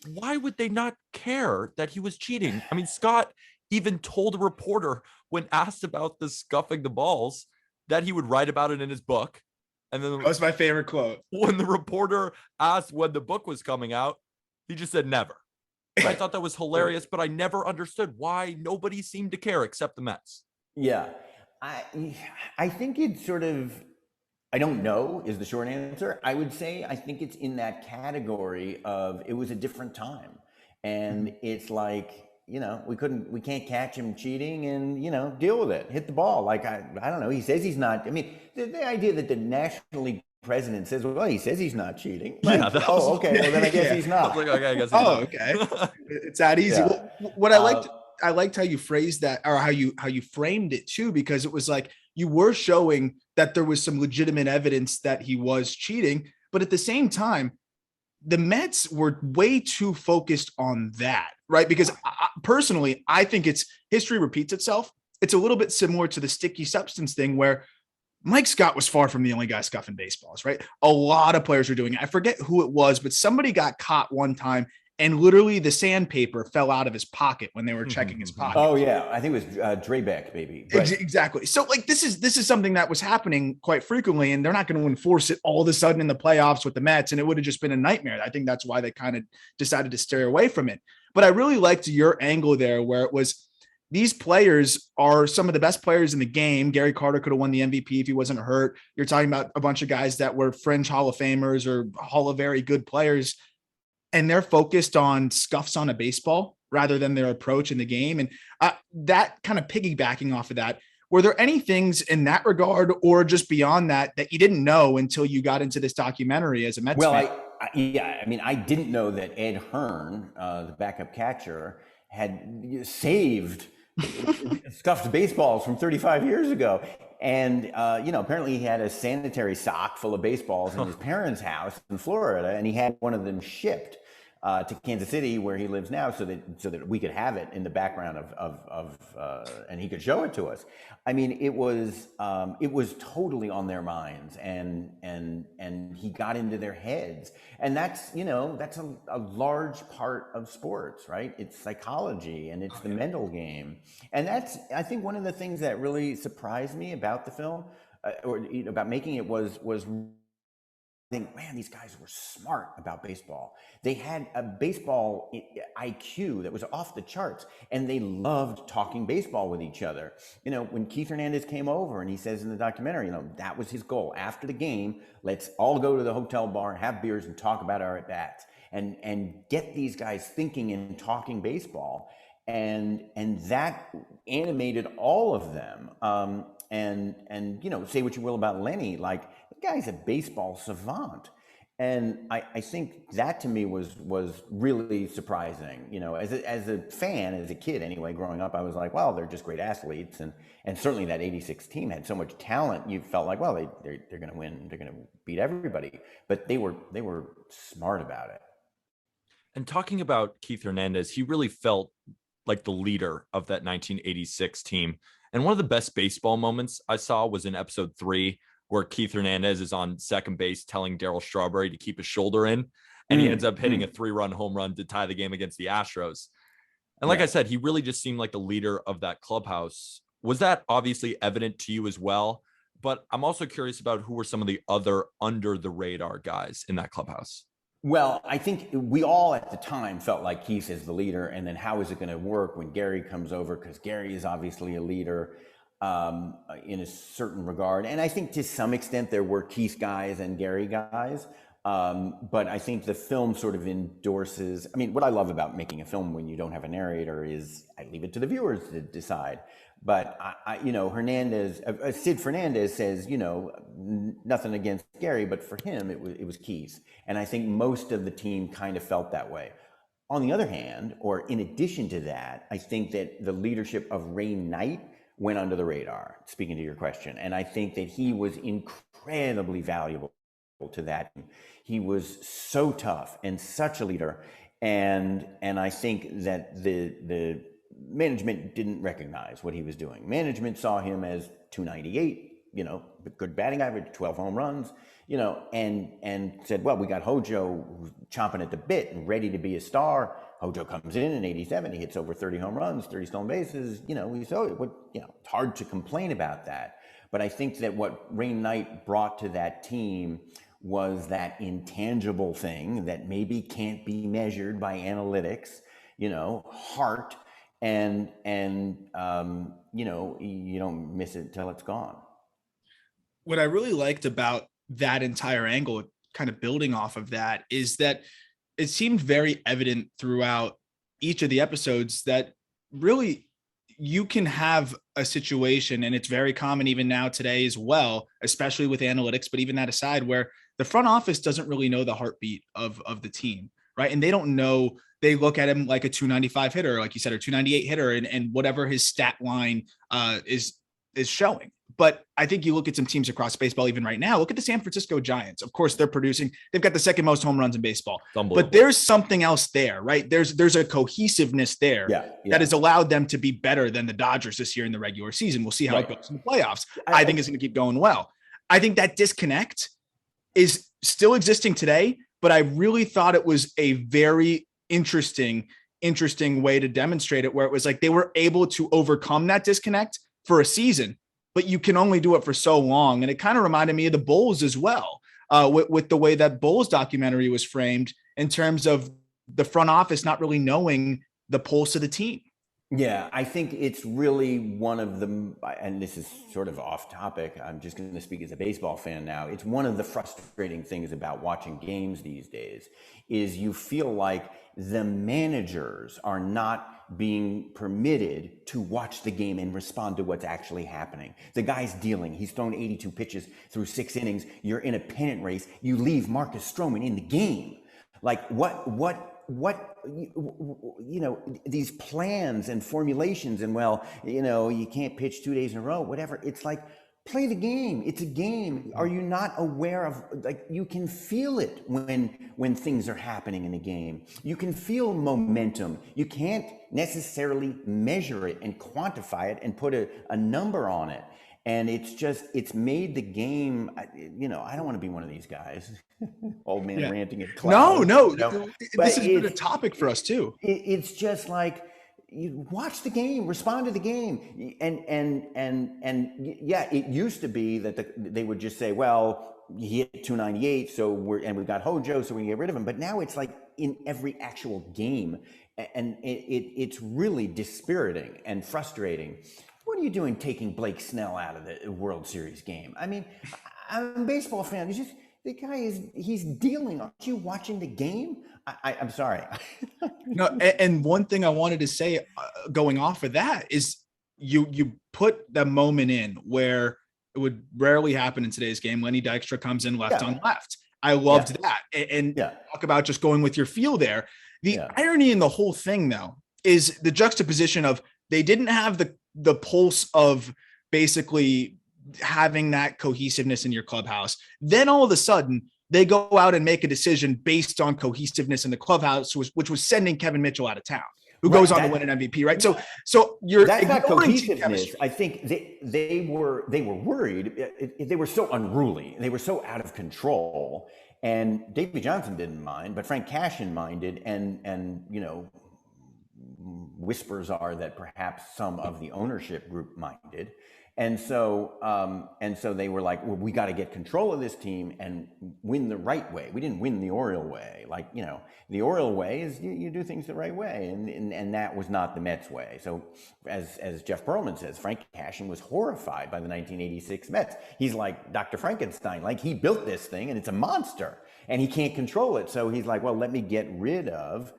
Why would they not care that he was cheating? I mean, Scott even told a reporter when asked about the scuffing the balls that he would write about it in his book. And then that was my favorite quote. When the reporter asked when the book was coming out, he just said never. I thought that was hilarious, but I never understood why nobody seemed to care except the Mets. Yeah. I think it's sort of, I don't know is the short answer. I would say I think it's in that category of it was a different time. And it's like, we can't catch him cheating, and, deal with it. Hit the ball. Like, I don't know. He says he's not. I mean, the idea that the National League president says, well, he says he's not cheating. Like, okay. Well, then I guess he's not. Like, okay, I guess he's not. Okay. It's that easy. Yeah. Well, what I liked how you phrased that, or how you framed it too, because it was like you were showing that there was some legitimate evidence that he was cheating, but at the same time, the Mets were way too focused on that, right? Because personally, I think history repeats itself. It's a little bit similar to the sticky substance thing, where Mike Scott was far from the only guy scuffing baseballs, right? A lot of players were doing it. I forget who it was, but somebody got caught one time, and literally the sandpaper fell out of his pocket when they were checking his pocket. Oh yeah, I think it was Drebeck, baby. Right. Exactly. So like this is something that was happening quite frequently, and they're not going to enforce it all of a sudden in the playoffs with the Mets, and it would have just been a nightmare. I think that's why they kind of decided to stay away from it. But I really liked your angle there, where it was, these players are some of the best players in the game. Gary Carter could have won the MVP if he wasn't hurt. You're talking about a bunch of guys that were fringe Hall of Famers or Hall of very good players, and they're focused on scuffs on a baseball rather than their approach in the game. And that kind of piggybacking off of that, were there any things in that regard, or just beyond that, that you didn't know until you got into this documentary as a Mets fan? Yeah, I mean, I didn't know that Ed Hearn, the backup catcher, had saved scuffed baseballs from 35 years ago. And, apparently he had a sanitary sock full of baseballs in his parents' house in Florida, and he had one of them shipped to Kansas City, where he lives now, so that we could have it in the background and he could show it to us. I mean, it was totally on their minds, and he got into their heads, and that's a large part of sports, right? It's psychology and it's the mental game, and that's, I think, one of the things that really surprised me about the film, about making it was. Think, man, these guys were smart about baseball. They had a baseball IQ that was off the charts, and they loved talking baseball with each other. When Keith Hernandez came over, and he says in the documentary, that was his goal. After the game, let's all go to the hotel bar, have beers, and talk about our at-bats, and get these guys thinking and talking baseball. And that animated all of them. And say what you will about Lenny, like, the guy's a baseball savant. And I think that, to me, was really surprising. As a fan, as a kid anyway, growing up, I was like, well, they're just great athletes. And certainly that 86 team had so much talent, you felt like, well, they're going to win, they're going to beat everybody. But they were smart about it. And talking about Keith Hernandez, he really felt like the leader of that 1986 team. And one of the best baseball moments I saw was in episode 3, where Keith Hernandez is on second base telling Darryl Strawberry to keep his shoulder in, and he ends up hitting a 3-run home run to tie the game against the Astros. And like I said, he really just seemed like the leader of that clubhouse. Was that obviously evident to you as well? But I'm also curious about who were some of the other under the radar guys in that clubhouse. Well, I think we all at the time felt like Keith is the leader, and then how is it going to work when Gary comes over? Because Gary is obviously a leader in a certain regard. And I think to some extent there were Keith guys and Gary guys. But I think the film sort of endorses, I mean, what I love about making a film when you don't have a narrator is I leave it to the viewers to decide. But Hernandez, Sid Fernandez says, nothing against Gary, but for him, it was Keith. And I think most of the team kind of felt that way. On the other hand, or in addition to that, I think that the leadership of Ray Knight went under the radar, speaking to your question. And I think that he was incredibly valuable to that. He was so tough and such a leader. And I think that the management didn't recognize what he was doing. Management saw him as 298, good batting average, 12 home runs, and said, well, we got Hojo chomping at the bit and ready to be a star. Hojo comes in 87, he hits over 30 home runs, 30 stolen bases. It's hard to complain about that. But I think that what Ray Knight brought to that team was that intangible thing that maybe can't be measured by analytics, heart, and you don't miss it till it's gone. What I really liked about that entire angle, kind of building off of that, is that it seemed very evident throughout each of the episodes that really you can have a situation, and it's very common even now today as well, especially with analytics, but even that aside, where the front office doesn't really know the heartbeat of the team, right? And they don't know, they look at him like a 295 hitter, like you said, or 298 hitter, and whatever his stat line is showing. But I think you look at some teams across baseball, even right now, look at the San Francisco Giants. Of course, they're producing, they've got the second most home runs in baseball, but there's something else there, right? There's a cohesiveness there that has allowed them to be better than the Dodgers this year in the regular season. We'll see how it goes in the playoffs. I think it's going to keep going well. I think that disconnect is still existing today, but I really thought it was a very interesting way to demonstrate it, where it was like they were able to overcome that disconnect for a season, but you can only do it for so long. And it kind of reminded me of the Bulls as well, with the way that Bulls documentary was framed in terms of the front office not really knowing the pulse of the team. Yeah, I think it's really one of the, and this is sort of off topic, I'm just going to speak as a baseball fan now. It's one of the frustrating things about watching games these days is you feel like the managers are not being permitted to watch the game and respond to what's actually happening. The guy's dealing. He's thrown 82 pitches through 6 innings. You're in a pennant race. You leave Marcus Stroman in the game. Like these plans and formulations and, well, you can't pitch 2 days in a row, whatever. It's like, play the game. It's a game. Are you not aware of, like, you can feel it when things are happening in a game. You can feel momentum. You can't necessarily measure it and quantify it and put a number on it. And it's made the game, I don't want to be one of these guys. Old man ranting at clouds. No. This has been a topic for us too. It's just like, you watch the game, respond to the game. And yeah, it used to be that they would just say, well, he hit 298, so we've got Hojo, so we can get rid of him. But now it's like in every actual game. And it's really dispiriting and frustrating. What are you doing taking Blake Snell out of the World Series game? I mean, I'm a baseball fan. It's just, the guy he's dealing. Aren't you watching the game? I'm sorry. No, and one thing I wanted to say going off of that is you put the moment in where it would rarely happen in today's game. Lenny Dykstra comes in left on left. I loved that. And talk about just going with your feel there. The irony in the whole thing, though, is the juxtaposition of they didn't have the pulse of basically having that cohesiveness in your clubhouse. Then all of a sudden they go out and make a decision based on cohesiveness in the clubhouse, which was sending Kevin Mitchell out of town, who goes on to win an MVP, right? So you're that's not cohesiveness. I think they were worried. They were so unruly. They were so out of control. And Davey Johnson didn't mind, but Frank Cashin minded, and whispers are that perhaps some of the ownership group minded. And so they were like, well, we got to get control of this team and win the right way. We didn't win the Oriole way. Like, the Oriole way is you do things the right way. And that was not the Mets way. So as Jeff Pearlman says, Frank Cashin was horrified by the 1986 Mets. He's like Dr. Frankenstein, like he built this thing and it's a monster and he can't control it. So he's like, well, let me get rid of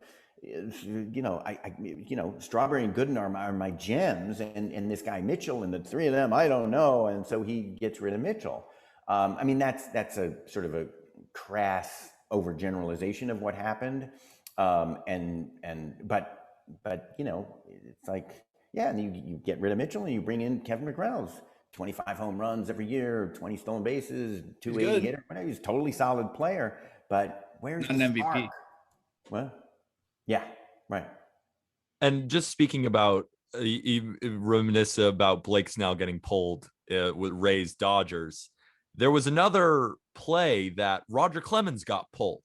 Strawberry and Gooden are my gems, and this guy Mitchell, and the three of them, I don't know. And so he gets rid of Mitchell. I mean, that's a sort of a crass overgeneralization of what happened. But it's like, and you get rid of Mitchell and you bring in Kevin McReynolds, 25 home runs every year, 20 stolen bases, 280 hitter. He's a totally solid player, but where's an MVP? Well, yeah, right. And just speaking about, reminisce about Blake Snell getting pulled with Rays Dodgers. There was another play that Roger Clemens got pulled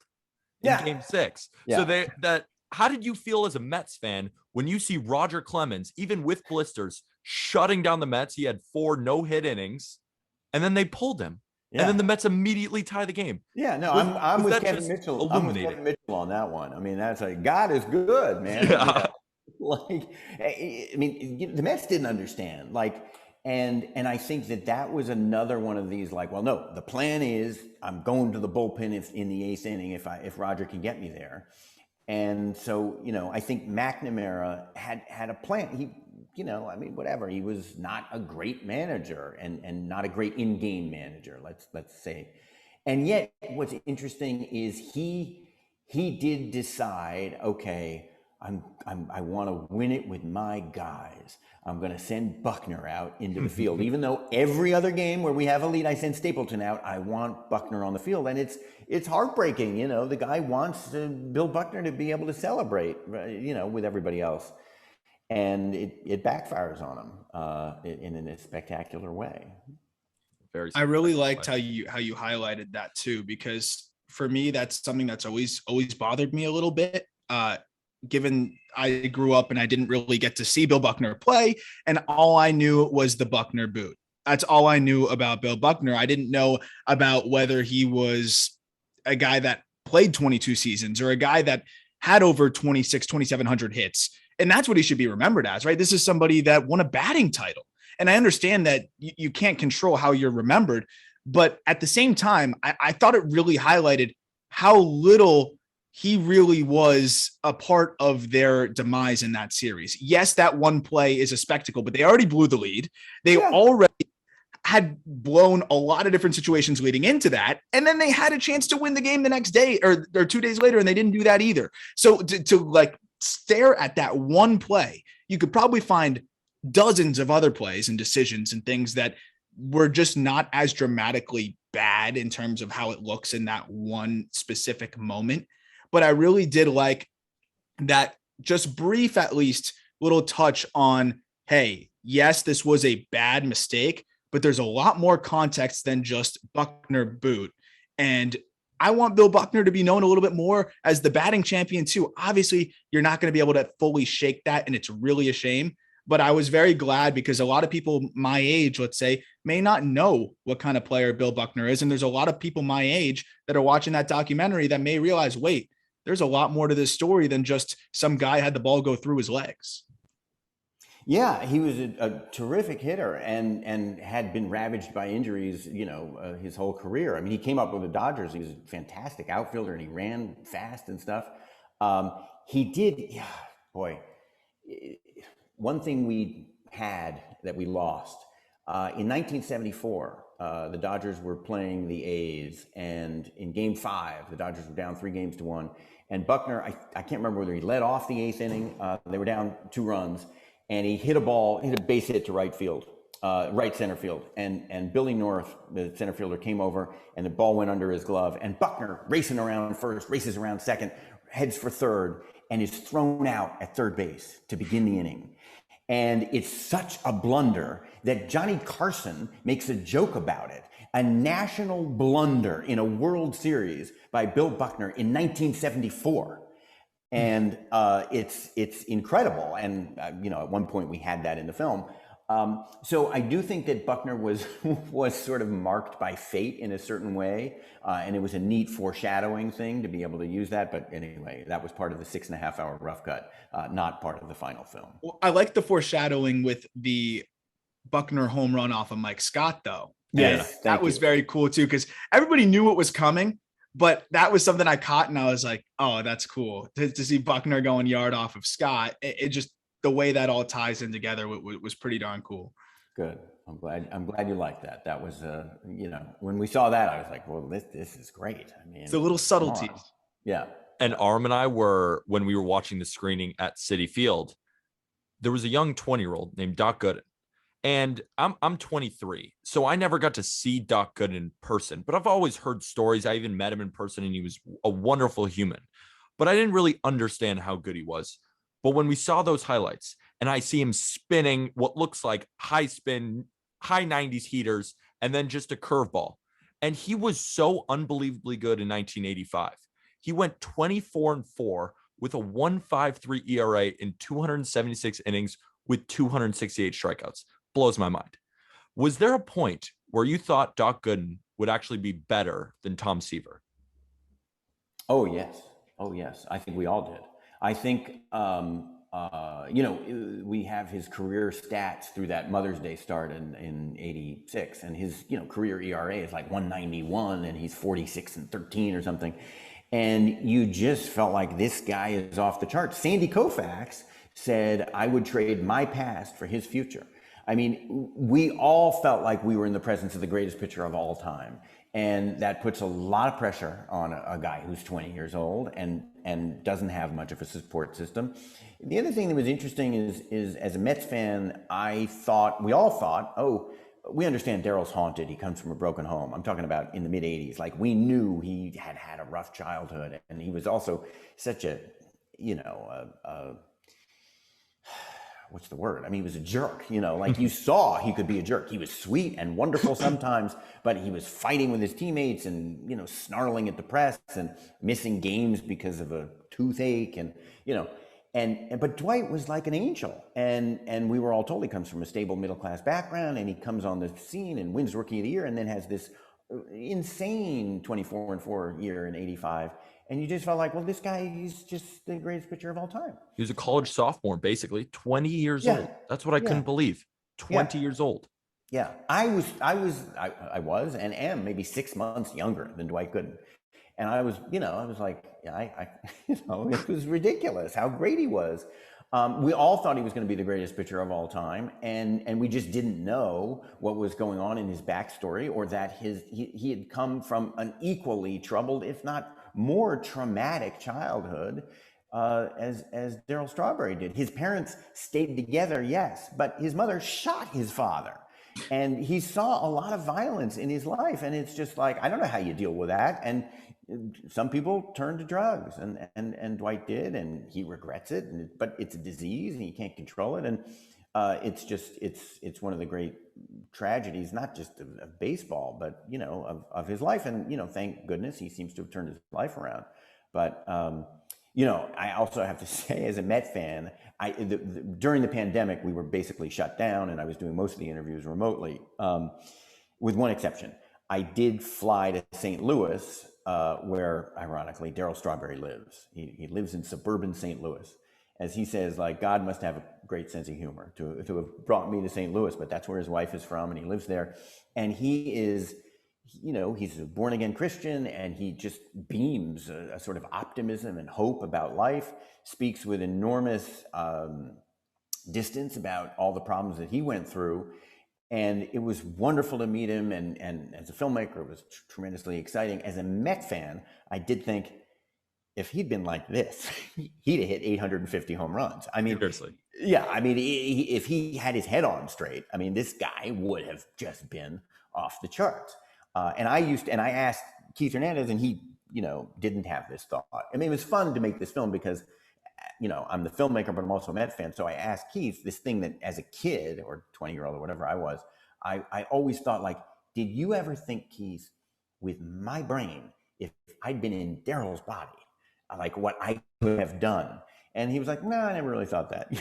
in Game 6. Yeah. So how did you feel as a Mets fan when you see Roger Clemens, even with blisters, shutting down the Mets? He had 4 no-hit innings, and then they pulled him. Yeah. And then the Mets immediately tie the game. Yeah, no, I'm with Kevin Mitchell. I'm with Kevin Mitchell on that one. I mean, that's like, God is good, man. Yeah. Like, I mean, the Mets didn't understand. Like, and I think that was another one of these, like, well, no, the plan is I'm going to the bullpen in the 8th inning if Roger can get me there. And so, I think McNamara had a plan. Whatever. He was not a great manager and not a great in-game manager, let's say. And yet what's interesting is he did decide, okay, I want to win it with my guys. I'm going to send Buckner out into the field. Even though every other game where we have a lead, I send Stapleton out, I want Buckner on the field. And it's heartbreaking. The guy wants Bill Buckner to be able to celebrate, with everybody else. And it backfires on him in a spectacular way. I really liked how you highlighted that too, because for me, that's something that's always bothered me a little bit. Given I grew up and I didn't really get to see Bill Buckner play, and all I knew was the Buckner boot. That's all I knew about Bill Buckner. I didn't know about whether he was a guy that played 22 seasons or a guy that had over 2,700 hits. And that's what he should be remembered as, right? This is somebody that won a batting title. And I understand that you can't control how you're remembered, but at the same time, I thought it really highlighted how little he really was a part of their demise in that series. Yes, that one play is a spectacle, but they already blew the lead. They already had blown a lot of different situations leading into that. And then they had a chance to win the game the next day or 2 days later, and they didn't do that either. So to like stare at that one play, you could probably find dozens of other plays and decisions and things that were just not as dramatically bad in terms of how it looks in that one specific moment. But I really did like that just brief, at least, little touch on, hey, yes, this was a bad mistake, but there's a lot more context than just Buckner boot. And I want Bill Buckner to be known a little bit more as the batting champion too. Obviously, you're not going to be able to fully shake that, and it's really a shame. But I was very glad because a lot of people my age, let's say, may not know what kind of player Bill Buckner is. And there's a lot of people my age that are watching that documentary that may realize, wait, there's a lot more to this story than just some guy had the ball go through his legs. Yeah, he was a terrific hitter and had been ravaged by injuries, his whole career. I mean, he came up with the Dodgers. He was a fantastic outfielder and he ran fast and stuff. He did, one thing we had that we lost in 1974, the Dodgers were playing the A's, and in Game 5, the Dodgers were down 3-1, and Buckner, I can't remember whether he led off the 8th inning. They were down 2 runs, and he hit a base hit to right center field, and Billy North, the center fielder, came over, and the ball went under his glove, and Buckner, racing around first, races around second, heads for third, and is thrown out at third base to begin the inning. And it's such a blunder that Johnny Carson makes a joke about it. A national blunder in a World Series by Bill Buckner in 1974. And it's incredible. And, at one point we had that in the film. So I do think that Buckner was sort of marked by fate in a certain way. And it was a neat foreshadowing thing to be able to use that. But anyway, that was part of the 6.5-hour rough cut, not part of the final film. Well, I like the foreshadowing with the Buckner home run off of Mike Scott, though. Yes, that was very cool too, because everybody knew what was coming. But that was something I caught, and I was like, oh, that's cool. To see Buckner going yard off of Scott, it just, the way that all ties in together was pretty darn cool. Good. I'm glad you liked that. That was, when we saw that, I was like, well, this is great. I mean, it's the little subtleties. Yeah. And Aram and I when we were watching the screening at Citi Field, there was a young 20-year-old named Doc Gooden. And I'm 23, so I never got to see Doc Gooden in person, but I've always heard stories. I even met him in person, and he was a wonderful human, but I didn't really understand how good he was. But when we saw those highlights and I see him spinning what looks like high spin, high 90s heaters, and then just a curveball, and he was so unbelievably good in 1985. He went 24-4 with a 1.53 ERA in 276 innings with 268 strikeouts. Blows my mind. Was there a point where you thought Doc Gooden would actually be better than Tom Seaver? Oh, yes. I think we all did. I think, we have his career stats through that Mother's Day start in 86, and his, career ERA is like 191, and he's 46-13 or something. And you just felt like this guy is off the charts. Sandy Koufax said, I would trade my past for his future. I mean, we all felt like we were in the presence of the greatest pitcher of all time. And that puts a lot of pressure on a guy who's 20 years old and doesn't have much of a support system. The other thing that was interesting is as a Mets fan, we all thought, oh, we understand Daryl's haunted. He comes from a broken home. I'm talking about in the mid 80s. Like, we knew he had a rough childhood, and he was also such a, what's the word? I mean, he was a jerk, like you saw he could be a jerk. He was sweet and wonderful sometimes, but he was fighting with his teammates and, snarling at the press and missing games because of a toothache but Dwight was like an angel. And we were all told he comes from a stable middle-class background, and he comes on the scene and wins Rookie of the Year and then has this insane 24-4 year in 85. And you just felt like, well, this guy, he's just the greatest pitcher of all time. He was a college sophomore, basically, 20 years old. That's what I couldn't believe. 20 years old. Yeah, I was and am maybe 6 months younger than Dwight Gooden. And I was like, it was ridiculous how great he was. We all thought he was going to be the greatest pitcher of all time, and we just didn't know what was going on in his backstory, or that he had come from an equally troubled, if not more traumatic, childhood as Darryl Strawberry did. His parents stayed together, yes, but his mother shot his father, and he saw a lot of violence in his life. And it's just like, I don't know how you deal with that. And some people turn to drugs, and Dwight did, and he regrets it. But it's a disease, and he can't control it. And it's one of the great tragedies, not just of baseball, but of his life. And thank goodness he seems to have turned his life around. But I also have to say, as a Met fan, during the pandemic, we were basically shut down, and I was doing most of the interviews remotely, with one exception. I did fly to St. Louis, where, ironically, Darryl Strawberry lives. He lives in suburban St. Louis. As he says, like, God must have a great sense of humor to have brought me to St. Louis, but that's where his wife is from, and he lives there. And he is, he's a born-again Christian, and he just beams a sort of optimism and hope about life, speaks with enormous distance about all the problems that he went through. And it was wonderful to meet him. And as a filmmaker, it was tremendously exciting. As a Met fan, I did think, if he'd been like this, he'd have hit 850 home runs. I mean, seriously. Yeah. I mean, if he had his head on straight, I mean, this guy would have just been off the charts. And I asked Keith Hernandez, and he, didn't have this thought. I mean, it was fun to make this film because, I'm the filmmaker, but I'm also a Met fan. So I asked Keith this thing that, as a kid or 20-year-old or whatever I was, I always thought, like, did you ever think, Keith, with my brain, if I'd been in Darryl's body, like what I could have done? And he was like, no, I never really thought that.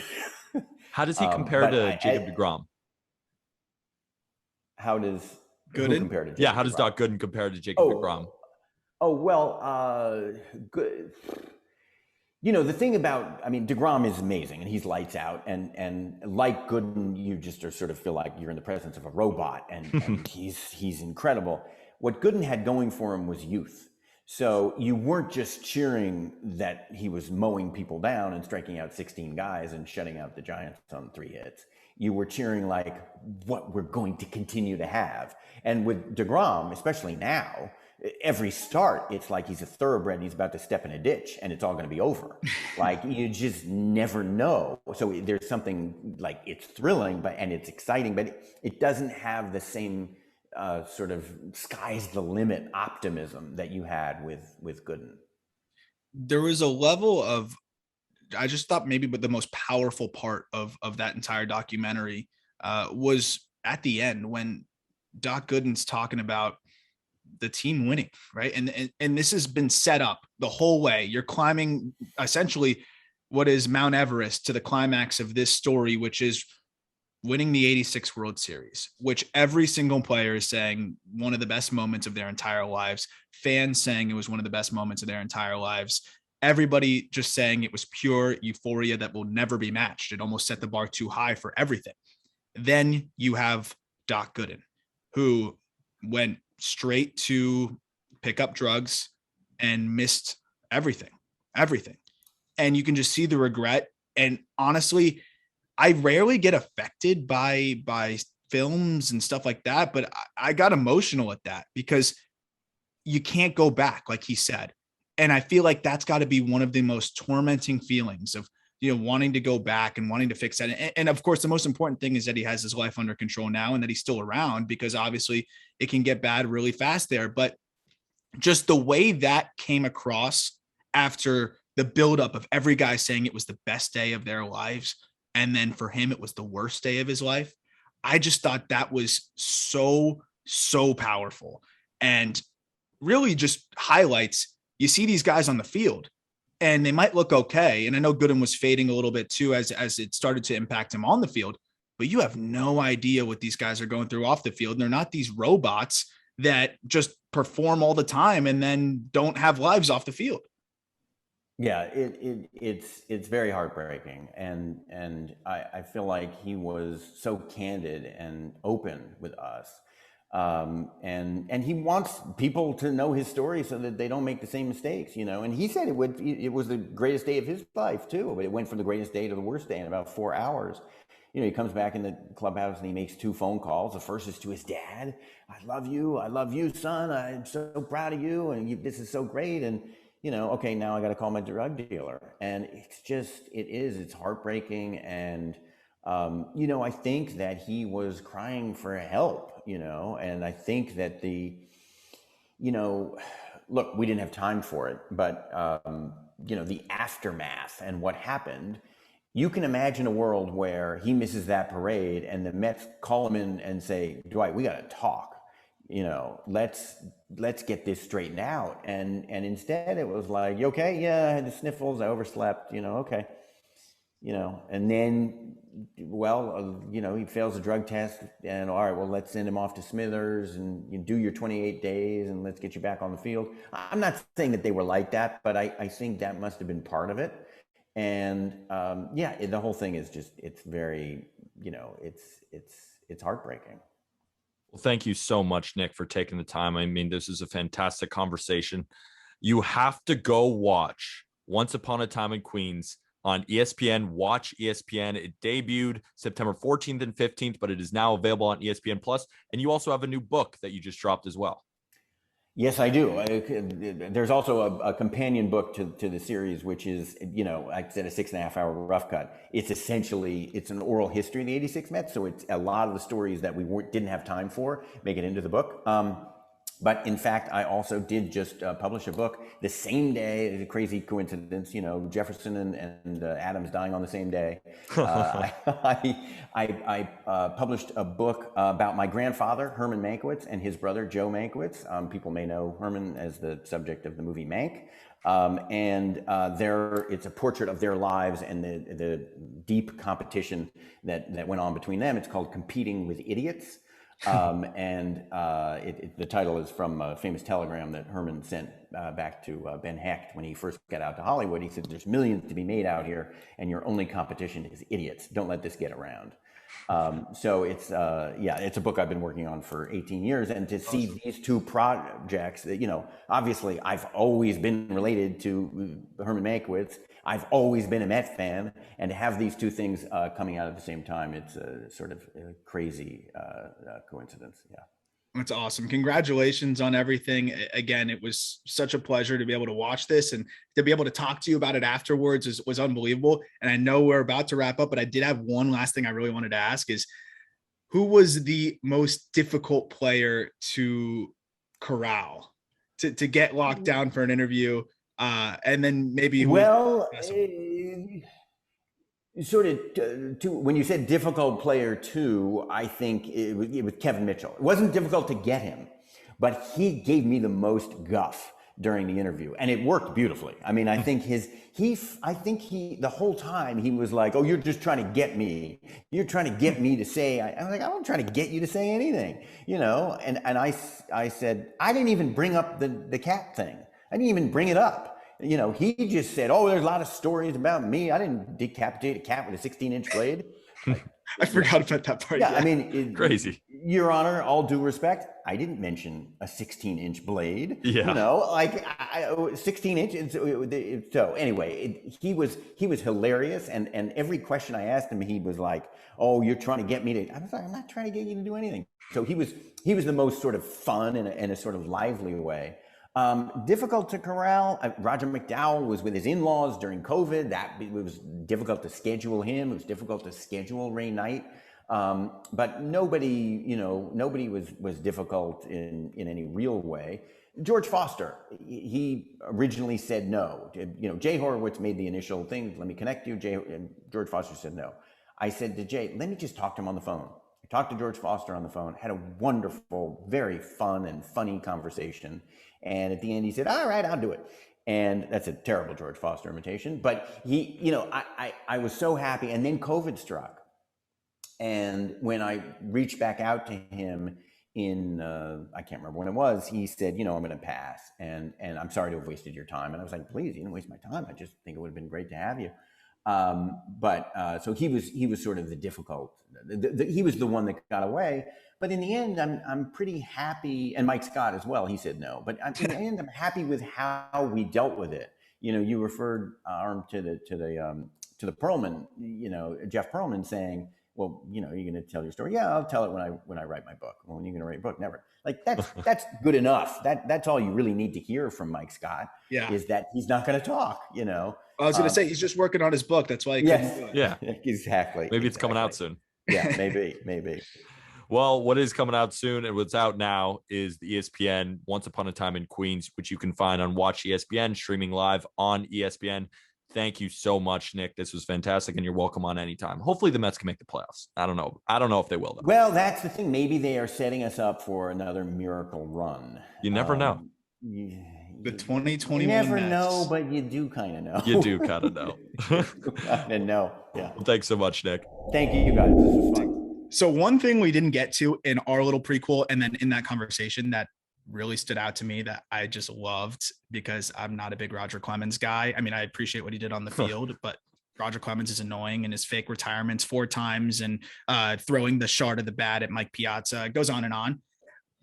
How does he compare to Jacob deGrom? How does Gooden compare to Jacob Yeah, how does deGrom? Doc Gooden compare to Jacob deGrom? Oh, well, good. The thing about, I mean, deGrom is amazing, and he's lights out, and like Gooden, you just sort of feel like you're in the presence of a robot, and he's incredible. What Gooden had going for him was youth. So you weren't just cheering that he was mowing people down and striking out 16 guys and shutting out the Giants on 3 hits. You were cheering like what we're going to continue to have. And with deGrom, especially now, every start, it's like he's a thoroughbred and he's about to step in a ditch and it's all going to be over. Like, you just never know. So there's something like, it's thrilling, and it's exciting, but it doesn't have the same sort of sky's the limit optimism that you had with Gooden. There was a level of, I just thought maybe, but the most powerful part of that entire documentary was at the end when Doc Gooden's talking about the team winning, right? And this has been set up the whole way. You're climbing essentially what is Mount Everest to the climax of this story, which is winning the 86 World Series, which every single player is saying one of the best moments of their entire lives. Fans saying it was one of the best moments of their entire lives. Everybody just saying it was pure euphoria that will never be matched. It almost set the bar too high for everything. Then you have Doc Gooden, who went straight to pick up drugs and missed everything. And you can just see the regret. And honestly, I rarely get affected by films and stuff like that, but I got emotional at that because you can't go back, like he said. And I feel like that's got to be one of the most tormenting feelings of, wanting to go back and wanting to fix that. And of course, the most important thing is that he has his life under control now and that he's still around, because obviously it can get bad really fast there. But just the way that came across after the buildup of every guy saying it was the best day of their lives, and then for him, it was the worst day of his life. I just thought that was so, so powerful, and really just highlights, you see these guys on the field and they might look okay. And I know Gooden was fading a little bit too, as it started to impact him on the field, but you have no idea what these guys are going through off the field. And they're not these robots that just perform all the time and then don't have lives off the field. Yeah, it's very heartbreaking, and I feel like he was so candid and open with us. And he wants people to know his story so that they don't make the same mistakes, you know. And he said it was the greatest day of his life too. But it went from the greatest day to the worst day in about 4 hours. You know, he comes back in the clubhouse and he makes 2 phone calls. The first is to his dad. I love you, son. I'm so proud of you, and this is so great. And you know, okay, now I got to call my drug dealer, and it's heartbreaking. And you know, I think that he was crying for help, you know, and I think that you know, look, we didn't have time for it, but you know, the aftermath and what happened. You can imagine a world where he misses that parade and the Mets call him in and say, Dwight, we got to talk. You know, let's get this straightened out. And instead it was like, you okay? Yeah, I had the sniffles. I overslept, you know, okay. You know, and then, well, you know, he fails a drug test and all right, well, let's send him off to Smithers and you do your 28 days and let's get you back on the field. I'm not saying that they were like that, but I think that must have been part of it. And yeah, the whole thing is just, it's very, you know, it's heartbreaking. Well, thank you so much, Nick, for taking the time. I mean, this is a fantastic conversation. You have to go watch Once Upon a Time in Queens on ESPN. Watch ESPN. It debuted September 14th and 15th, but it is now available on ESPN Plus. And you also have a new book that you just dropped as well. Yes, I do. There's also a companion book to the series, which is, you know, like I said, a 6.5 hour rough cut. It's an oral history of the 86 Mets. So it's a lot of the stories that we didn't have time for make it into the book. But in fact, I also did just publish a book the same day. It's a crazy coincidence, you know, Jefferson and Adams dying on the same day. I published a book about my grandfather, Herman Mankiewicz, and his brother, Joe Mankiewicz. People may know Herman as the subject of the movie Mank. It's a portrait of their lives and the deep competition that went on between them. It's called Competing with Idiots. The title is from a famous telegram that Herman sent back to Ben Hecht when he first got out to Hollywood. He said, there's millions to be made out here and your only competition is idiots. Don't let this get around. So it's a book I've been working on for 18 years, and to see these 2 projects that, you know, obviously I've always been related to Herman Mankiewicz. I've always been a Met fan, and to have these 2 things coming out at the same time, it's a sort of a crazy coincidence. Yeah. That's awesome. Congratulations on everything. Again, it was such a pleasure to be able to watch this, and to be able to talk to you about it afterwards was unbelievable. And I know we're about to wrap up, but I did have one last thing I really wanted to ask is, who was the most difficult player to corral, to get locked down for an interview? And then maybe sort of when you said difficult player too, I think it was Kevin Mitchell. It wasn't difficult to get him, but he gave me the most guff during the interview, and it worked beautifully. I mean, I think the whole time he was like, "Oh, you're just trying to get me. You're trying to get me to say." I was like, "I'm not trying to get you to say anything," you know. And I said, I didn't even bring up the cat thing. I didn't even bring it up. You know, he just said, "Oh, there's a lot of stories about me. I didn't decapitate a cat with a 16-inch blade." I forgot about that part. Yeah, I mean, crazy. Your Honor, all due respect, I didn't mention a 16-inch blade. Yeah. You know, like 16 inches. So anyway, he was hilarious, and every question I asked him, he was like, "Oh, you're trying to get me to." I was like, "I'm not trying to get you to do anything." So he was the most sort of fun in a sort of lively way. Difficult to corral. Roger McDowell was with his in-laws during COVID. It was difficult to schedule him. It was difficult to schedule Ray Knight. But nobody was difficult in any real way. George Foster, he originally said no. You know, Jay Horowitz made the initial thing. Let me connect you. George Foster said no. I said to Jay, let me just talk to him on the phone. I talked to George Foster on the phone, had a wonderful, very fun and funny conversation. And at the end, he said, "All right, I'll do it." And that's a terrible George Foster imitation. But he, you know, I was so happy. And then COVID struck. And when I reached back out to him in, I can't remember when it was, he said, "You know, I'm going to pass. And I'm sorry to have wasted your time." And I was like, "Please, you didn't waste my time. I just think it would have been great to have you." So he was sort of the difficult. He was the one that got away. But in the end, I'm pretty happy, and Mike Scott as well. He said no, but in the end, I'm happy with how we dealt with it. You referred to the Perlman, Jeff Perlman saying, well, you're going to tell your story. Yeah, I'll tell it when I write my book. Well, when are you going to write a book? Never. Like that's good enough. That's all you really need to hear from Mike Scott. Yeah. Is that he's not going to talk. I was going to say he's just working on his book. That's why he couldn't do it. Yeah, exactly. Maybe it's coming out soon. Yeah, maybe. Well, what is coming out soon and what's out now is the ESPN Once Upon a Time in Queens, which you can find on Watch ESPN, streaming live on ESPN. Thank you so much, Nick. This was fantastic, and you're welcome on anytime. Hopefully the Mets can make the playoffs. I don't know if they will, though. Well, that's the thing. Maybe they are setting us up for another miracle run. You never know. The 2021 You never Mets. know, but you do kind of know. You do kind of know. Kind of know. Yeah. Well, thanks so much, Nick. Thank you, guys. This was fun. So one thing we didn't get to in our little prequel and then in that conversation that really stood out to me that I just loved, because I'm not a big Roger Clemens guy. I mean, I appreciate what he did on the field, but Roger Clemens is annoying, and his fake retirements 4 times and throwing the shard of the bat at Mike Piazza, it goes on and on.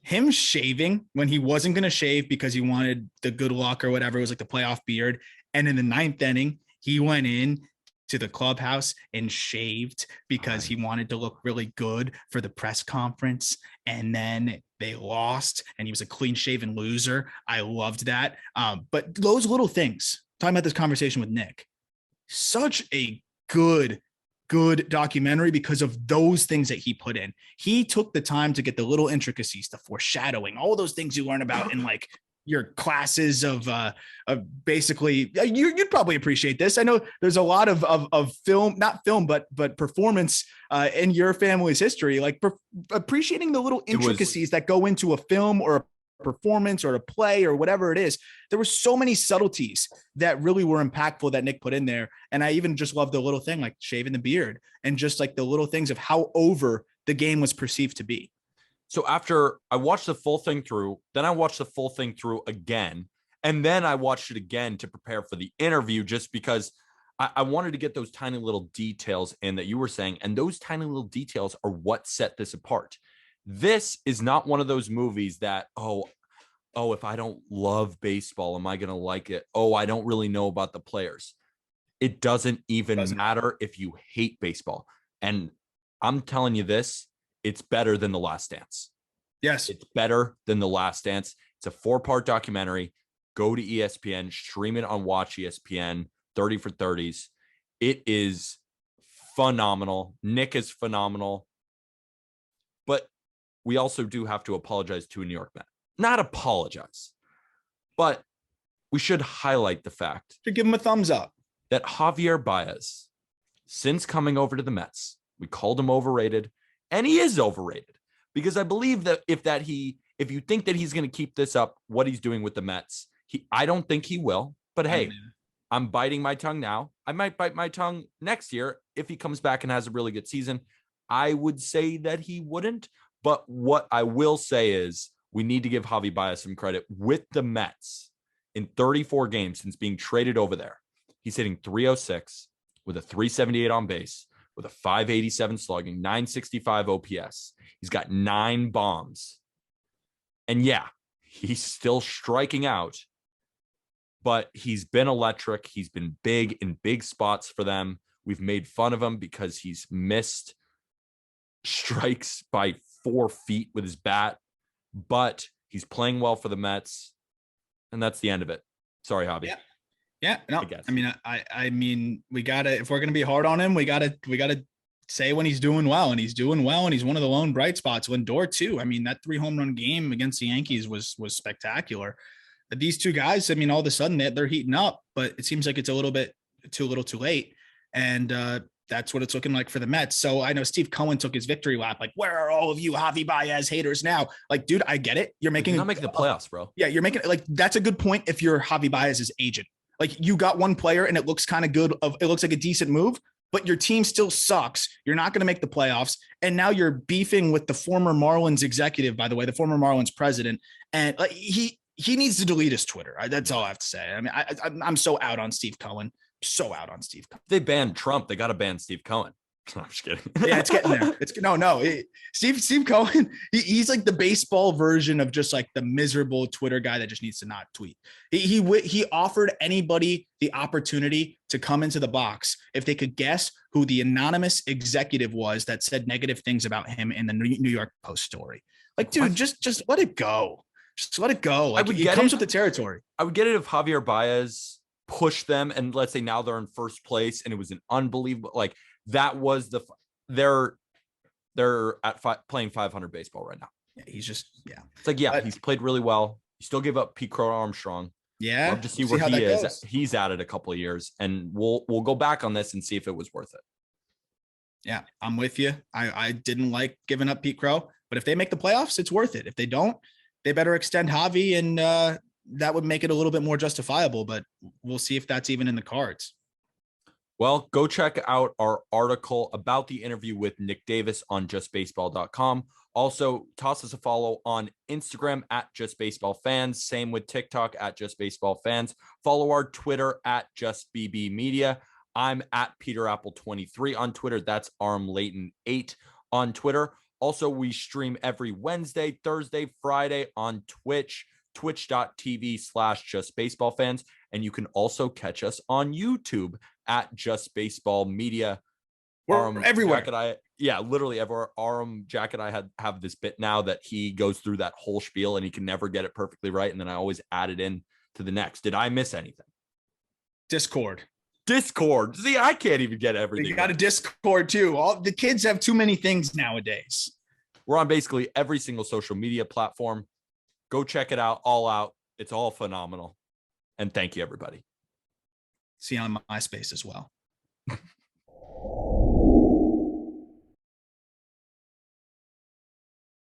Him shaving when he wasn't going to shave because he wanted the good luck or whatever. It was like the playoff beard. And in the 9th inning, he went in to the clubhouse and shaved because he wanted to look really good for the press conference. And then they lost and he was a clean shaven loser. I loved that. But those little things, talking about this conversation with Nick, such a good documentary because of those things that he put in. He took the time to get the little intricacies, the foreshadowing, all those things you learn about in like your classes of basically, you'd probably appreciate this. I know there's a lot of film, not film, but performance in your family's history, like appreciating the little intricacies that go into a film or a performance or a play or whatever it is. There were so many subtleties that really were impactful that Nick put in there. And I even just love the little thing like shaving the beard and just like the little things of how over the game was perceived to be. So after I watched the full thing through, then I watched the full thing through again, and then I watched it again to prepare for the interview, just because I wanted to get those tiny little details in that you were saying. And those tiny little details are what set this apart. This is not one of those movies that, oh, if I don't love baseball, am I going to like it? Oh, I don't really know about the players. It doesn't even matter if you hate baseball. And I'm telling you this, it's better than The Last Dance. Yes. It's better than The Last Dance. It's a 4-part documentary. Go to ESPN, stream it on Watch ESPN, 30 for 30s. It is phenomenal. Nick is phenomenal. But we also do have to apologize to a New York Met. Not apologize, but we should highlight the fact. To give him a thumbs up. That Javier Baez, since coming over to the Mets, we called him overrated. And he is overrated, because I believe that if you think that he's going to keep this up, what he's doing with the Mets, I don't think he will. But hey, I'm biting my tongue now. I might bite my tongue next year if he comes back and has a really good season. I would say that he wouldn't. But what I will say is we need to give Javi Baez some credit with the Mets. In 34 games since being traded over there, he's hitting .306 with a .378 on base, with a .587 slugging, .965 OPS. He's got 9 bombs. And yeah, he's still striking out, but he's been electric. He's been big in big spots for them. We've made fun of him because he's missed strikes by 4 feet with his bat, but he's playing well for the Mets. And that's the end of it. Sorry, Javi. Yeah, no, I mean, we gotta, if we're gonna be hard on him, we gotta say when he's doing well, and he's doing well, and he's one of the lone bright spots. Lindor too. I mean, that 3 home run game against the Yankees was spectacular. But these two guys, I mean, all of a sudden they're heating up, but it seems like it's a little too late, and that's what it's looking like for the Mets. So I know Steve Cohen took his victory lap. Like, where are all of you Javi Baez haters now? Like, dude, I get it. You're not making the playoffs, bro. Yeah, you're making like that's a good point if you're Javi Baez's agent. Like, you got one player and it looks kind of good. It looks like a decent move, but your team still sucks. You're not going to make the playoffs. And now you're beefing with the former Marlins executive, by the way, the former Marlins president. And like, he needs to delete his Twitter. That's all I have to say. I mean, I'm so out on Steve Cohen. so out on Steve Cohen. They banned Trump. They got to ban Steve Cohen. I'm just kidding. Yeah, it's getting there. Steve Cohen, he's like the baseball version of just like the miserable Twitter guy that just needs to not tweet. He offered anybody the opportunity to come into the box if they could guess who the anonymous executive was that said negative things about him in the New York Post story. Like, dude, just let it go. Just let it go. Like, it comes with the territory. I would get it if Javier Baez pushed them, and let's say now they're in first place, and it was an unbelievable, like, that was they're playing 500 baseball right now. Yeah, he's just, yeah. It's like, yeah, he's played really well. He still gave up Pete Crow Armstrong. Yeah. Love to see where he is. Goes. He's at it a couple of years, and we'll go back on this and see if it was worth it. Yeah, I'm with you. I didn't like giving up Pete Crow, but if they make the playoffs, it's worth it. If they don't, they better extend Javi, and that would make it a little bit more justifiable, but we'll see if that's even in the cards. Well, go check out our article about the interview with Nick Davis on justbaseball.com. Also, toss us a follow on Instagram at justbaseballfans. Same with TikTok at justbaseballfans. Follow our Twitter at justbbmedia. I'm at PeterApple23 on Twitter. That's ArmLayton8 on Twitter. Also, we stream every Wednesday, Thursday, Friday on Twitch, twitch.tv/justbaseballfans. And you can also catch us on YouTube at Just Baseball Media. We're everywhere. Literally everywhere. Aram Jacket, I have this bit now that he goes through that whole spiel and he can never get it perfectly right. And then I always add it in to the next. Did I miss anything? Discord. See, I can't even get everything. You got a Discord too. All the kids have too many things nowadays. We're on basically every single social media platform. Go check it out. All out. It's all phenomenal. And thank you, everybody. See you on MySpace as well.